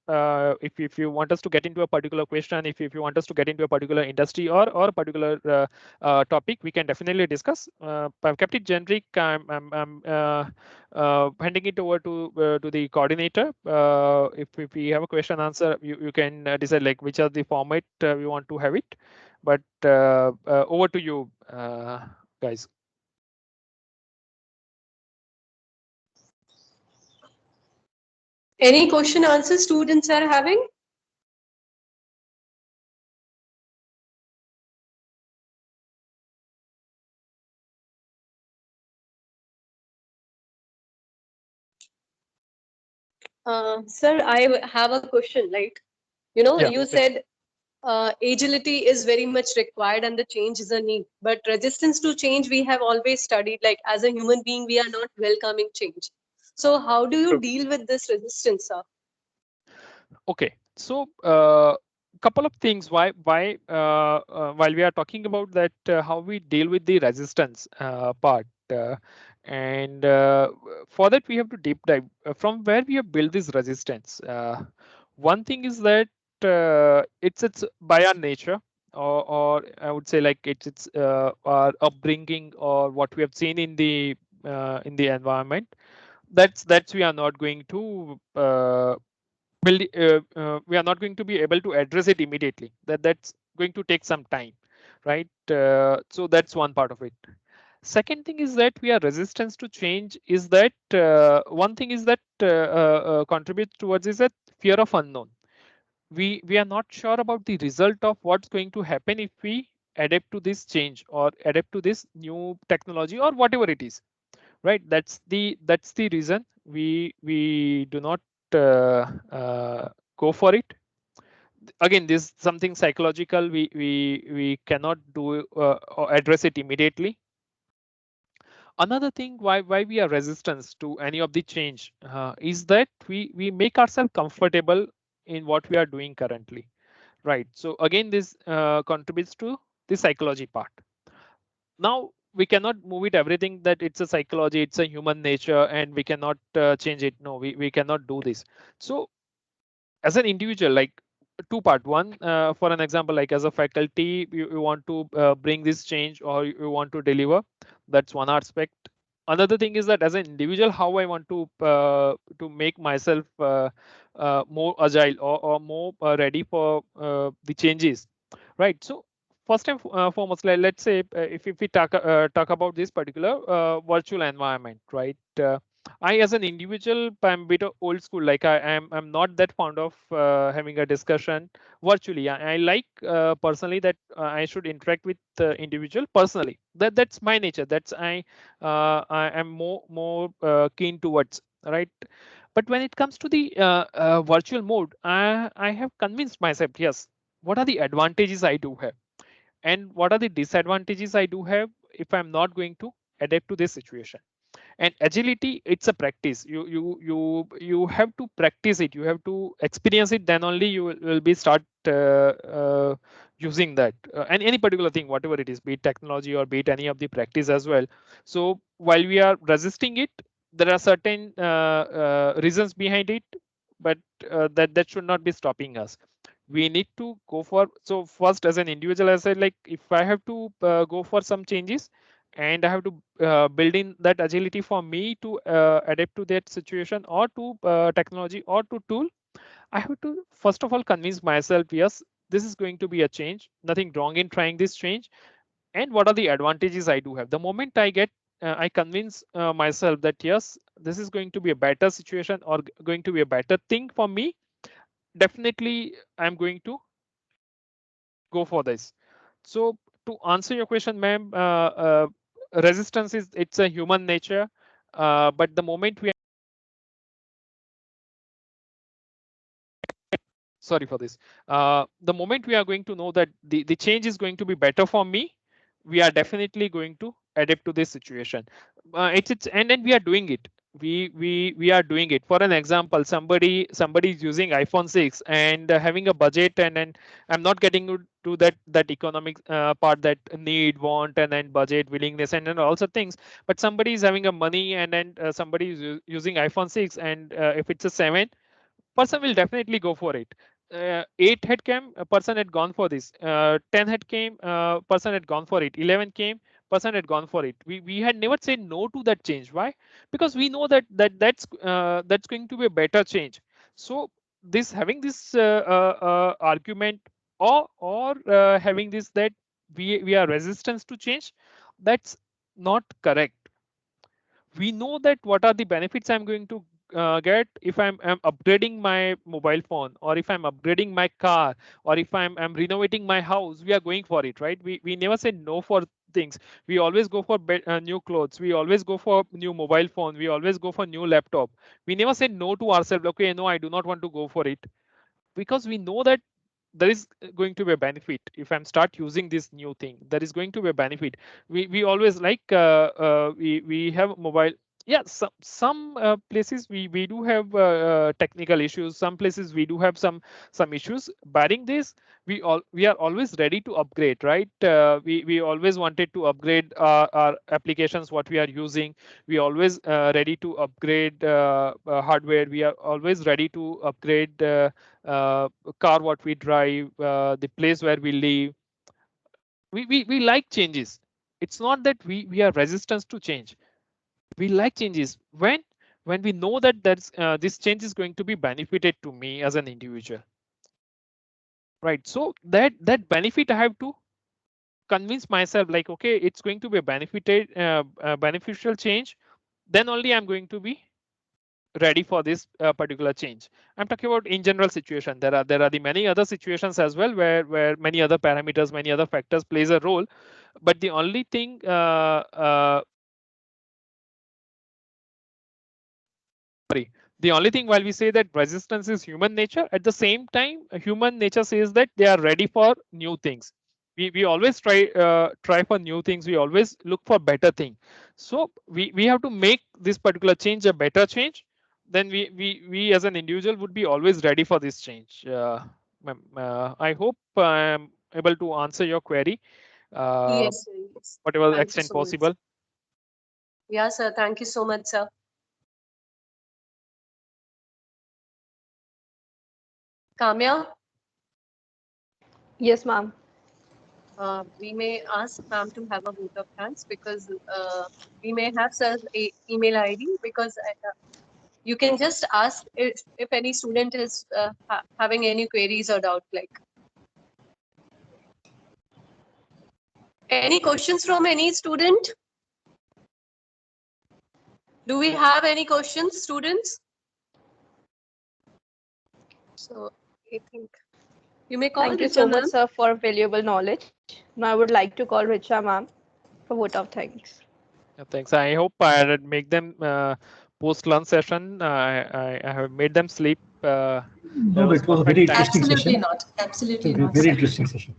If you want us to get into a particular question, if you want us to get into a particular industry or a particular topic, we can definitely discuss. I've kept it generic. I'm handing it over to the coordinator. If we have a question answer, you can decide like which are the format we want to have it. But over to you, guys. Any question answer students are having? Sir, have a question. Like, you said agility is very much required and the change is a need. But resistance to change, we have always studied, like as a human being, we are not welcoming change. So how do you deal with this resistance, sir? Okay, so couple of things while we are talking about that how we deal with the resistance part, and for that we have to deep dive from where we have built this resistance. One thing is that it's by our nature, or I would say like it's our upbringing or what we have seen in the environment. That's we are not going to we are not going to be able to address it immediately. That's going to take some time, right? So that's one part of it. Second thing is that we are resistance to change is that one thing is that contributes towards is that fear of unknown. We are not sure about the result of what's going to happen if we adapt to this change or adapt to this new technology or whatever it is, right? That's the reason we do not go for it. Again, this is something psychological. We cannot do or address it immediately. Another thing why we are resistant to any of the change is that we make ourselves comfortable in what we are doing currently, right? So again, this contributes to the psychology part. Now we cannot move it everything that it's a psychology, it's a human nature, and we cannot change it. No, we cannot do this. So as an individual, like two part. One, for an example, like as a faculty, you want to bring this change or you want to deliver. That's one aspect. Another thing is that as an individual, how I want to make myself more agile or more ready for the changes, right? So first and foremost, let's say if we talk about this particular virtual environment, right? I, as an individual, I'm a bit old school. Like I'm not that fond of having a discussion virtually. I like personally that I should interact with the individual personally. That's my nature. That's I am more keen towards, right? But when it comes to the virtual mode, I have convinced myself, yes, what are the advantages I do have, and what are the disadvantages I do have if I'm not going to adapt to this situation. And agility, it's a practice. You have to practice it. You have to experience it. Then only you will be start using that. And any particular thing, whatever it is, be it technology or be it any of the practice as well. So while we are resisting it, there are certain reasons behind it, but that should not be stopping us. We need to go for, so first as an individual, I said, like if I have to go for some changes and I have to build in that agility for me to adapt to that situation or to technology or to tool, I have to first of all convince myself, yes, this is going to be a change, nothing wrong in trying this change, and what are the advantages I do have. The moment I get I convince myself that yes, this is going to be a better situation or going to be a better thing for me, definitely I'm going to go for this. So to answer your question, ma'am, resistance is, it's a human nature, but the moment we sorry for this, the moment we are going to know that the change is going to be better for me, we are definitely going to adapt to this situation. It's and then we are doing it. We are doing it. For an example, somebody is using iPhone 6 and having a budget, and then I'm not getting to that economic part, that need, want, and then budget, willingness, and then also things. But somebody is having a money, and then somebody is using iPhone 6, and if it's a 7, person will definitely go for it. 8 had came, a person had gone for this. 10 had came, person had gone for it. 11 came, person had gone for it. We had never said no to that change. Why? Because we know that's going to be a better change. So this, having this argument, or having this, that we are resistance to change, that's not correct. We know that what are the benefits I'm going to get if I'm upgrading my mobile phone, or if I'm upgrading my car, or if I'm renovating my house. We are going for it, right? We never say no for things. We always go for new clothes. We always go for new mobile phone. We always go for new laptop. We never say no to ourselves. Okay, no, I do not want to go for it, because we know that there is going to be a benefit if I'm start using this new thing. There is going to be a benefit. We always like we have mobile. Yeah, some places we do have technical issues. Some places we do have some issues. Barring this, we are always ready to upgrade, right? We always wanted to upgrade our applications, what we are using. We always ready to upgrade hardware. We are always ready to upgrade car what we drive, the place where we live. We like changes. It's not that we are resistant to change. We like changes when we know that this change is going to be benefited to me as an individual, right? So that benefit I have to convince myself, like, okay, it's going to be a beneficial change, then only I'm going to be ready for this particular change. I'm talking about in general situation. There are the many other situations as well where many other parameters, many other factors plays a role. But the only thing the only thing, while we say that resistance is human nature, at the same time, human nature says that they are ready for new things. We always try for new things. We always look for better thing. So we have to make this particular change a better change. Then we as an individual would be always ready for this change. I hope I'm able to answer your query. Yes, sir. Yes. Whatever Thank you extent so much. possible. Yeah, sir. Thank you so much, sir. Kamya, Yes, ma'am. we may ask ma'am to have a vote of thanks, because we may have sir's email ID, because you can just ask if any student is having any queries or doubt. Like, any questions from any student? Do we have any questions, students? So I think you may call Thank you Richa, so much, ma'am. sir, for valuable knowledge. Now I would like to call Richa ma'am for vote of thanks. Thanks. I hope I did make them post lunch session. I have made them sleep. No, it was a very interesting Absolutely session. not. Absolutely Very, not. very Sir. interesting session.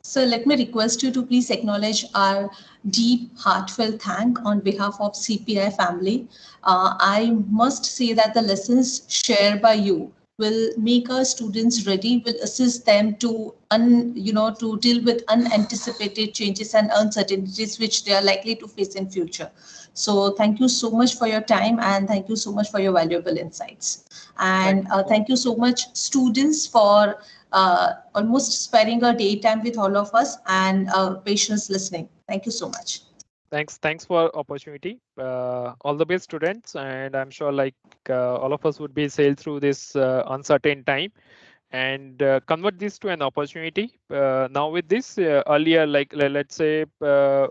So let me request you to please acknowledge our deep, heartfelt thank on behalf of CPI family. I must say that the lessons shared by you will make our students ready, will assist them to to deal with unanticipated changes and uncertainties which they are likely to face in future. So thank you so much for your time, and thank you so much for your valuable insights. And thank you so much, students, for almost sparing a daytime with all of us and patience listening. Thank you so much. Thanks for opportunity. All the best, students, and I'm sure all of us would be sail through this uncertain time and convert this to an opportunity. Now with this, earlier, let's say, I'm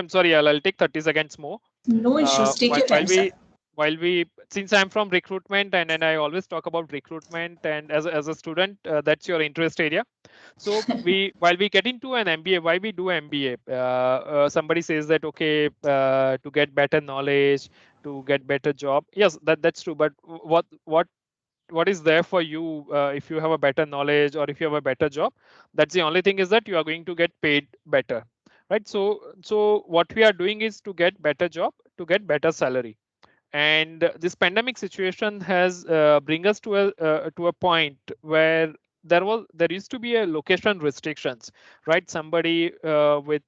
sorry, I'll take 30 seconds more. No issues. Take your time, sir. While we, since I'm from recruitment and I always talk about recruitment, and as a student, that's your interest area. So while we get into an MBA, why we do MBA? Somebody says that, okay, to get better knowledge, to get better job. Yes, that's true. But what is there for you if you have a better knowledge or if you have a better job? That's the only thing, is that you are going to get paid better, right? So what we are doing is to get better job, to get better salary. And this pandemic situation has bring us to a point where there used to be a location restrictions, right? Somebody with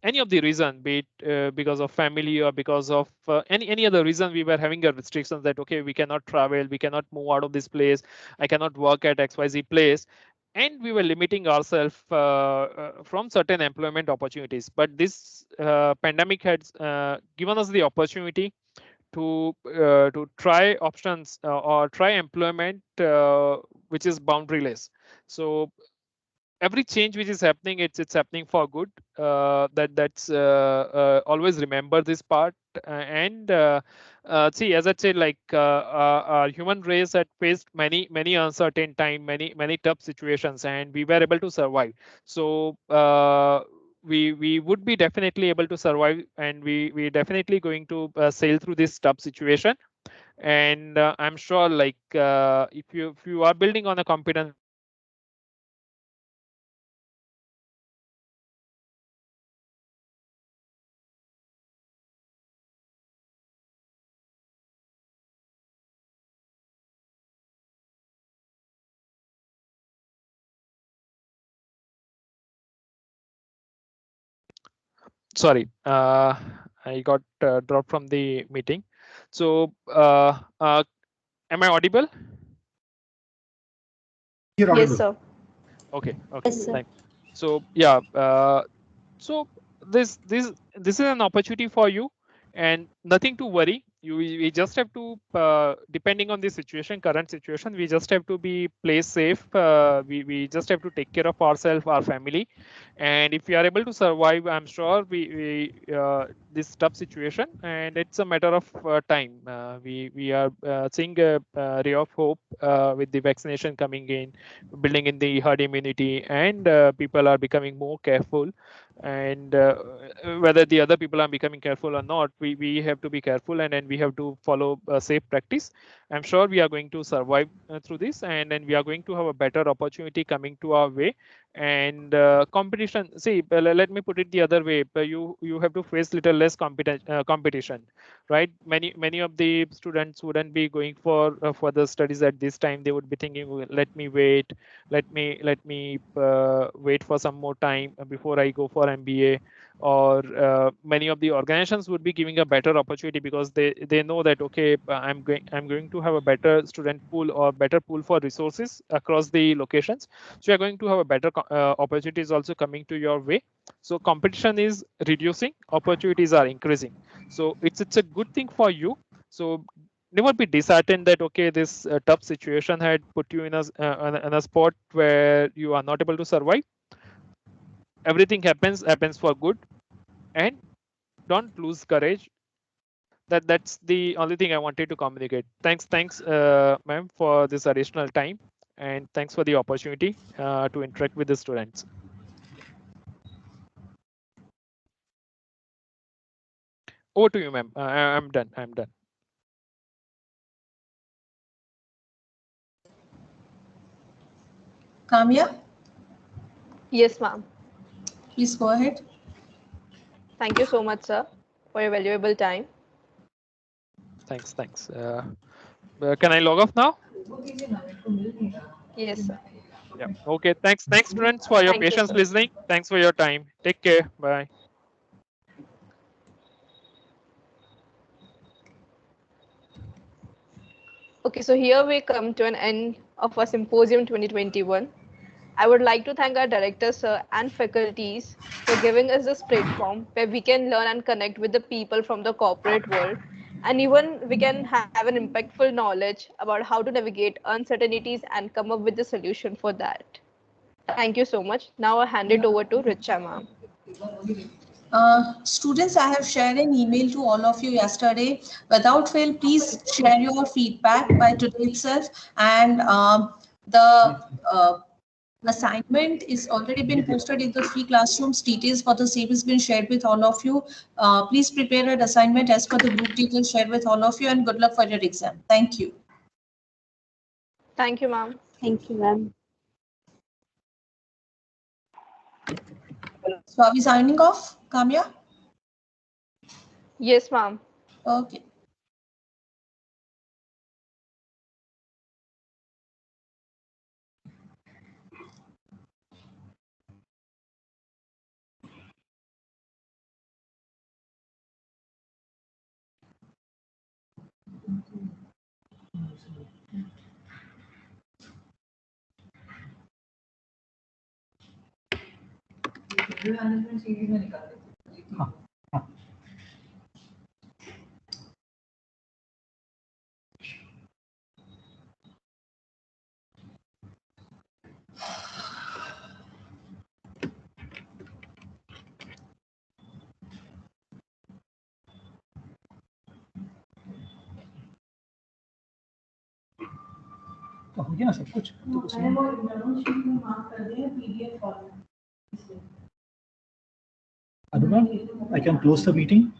any of the reason, be it because of family or because of any other reason, we were having a restrictions that, okay, we cannot travel, we cannot move out of this place, I cannot work at XYZ place, and we were limiting ourselves from certain employment opportunities. But this pandemic has given us the opportunity to try options or try employment which is boundaryless. So every change which is happening, it's happening for good. That's always remember this part. And see, as I said, our human race had faced many uncertain time, many tough situations, and we were able to survive. So we would be definitely able to survive, and we definitely going to sail through this tough situation. And I'm sure, if you are building on a competence, sorry, I got dropped from the meeting. So am I audible? You're audible. Yes, sir. Okay. Yes, sir. Thanks. So yeah, so this is an opportunity for you, and nothing to worry. We just have to, depending on the situation, current situation, we just have to be play safe. We just have to take care of ourselves, our family, and if we are able to survive, I'm sure we this tough situation, and it's a matter of time. We are seeing a ray of hope with the vaccination coming in, building in the herd immunity, and people are becoming more careful. And whether the other people are becoming careful or not, we have to be careful, and then we have to follow safe practice. I'm sure we are going to survive through this, and then we are going to have a better opportunity coming to our way. And competition, see, let me put it the other way. You have to face little less competition, right? Many of the students wouldn't be going for further studies at this time. They would be thinking, "Well, let me wait, let me wait for some more time before I go for MBA." Or many of the organizations would be giving a better opportunity because they know that, okay, I'm going to have a better student pool or better pool for resources across the locations. So you're going to have a better opportunities also coming to your way. So competition is reducing, opportunities are increasing. So it's a good thing for you. So never be disheartened that, okay, this tough situation had put you in a spot where you are not able to survive. Everything happens for good, and don't lose courage. That's the only thing I wanted to communicate. Thanks, ma'am, for this additional time, and thanks for the opportunity to interact with the students. Over to you, ma'am. I'm done. Kamya? Yes, ma'am. Please go ahead. Thank you so much, sir, for your valuable time. Thanks. Can I log off now? Yes, sir. Yeah. Okay. Thanks, students, for your Thank you, patience sir. listening. Thanks for your time. Take care. Bye. Okay, so here we come to an end of our symposium 2021. I would like to thank our director, sir, and faculties for giving us this platform where we can learn and connect with the people from the corporate world. And even we can have an impactful knowledge about how to navigate uncertainties and come up with the solution for that. Thank you so much. Now I hand it over to Richa, ma'am. Students, I have shared an email to all of you yesterday. Without fail, please share your feedback by today itself. And the assignment is already been posted in the 3 classrooms. Details for the same has been shared with all of you. Please prepare an assignment as per the group details shared with all of you, and good luck for your exam. Thank you. Thank you, ma'am. Thank you, ma'am. So are we signing off, Kamya? Yes, ma'am. Okay. तो हो गया ना सब कुछ तो कुछ Anurag, I can close the meeting.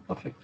Perfect.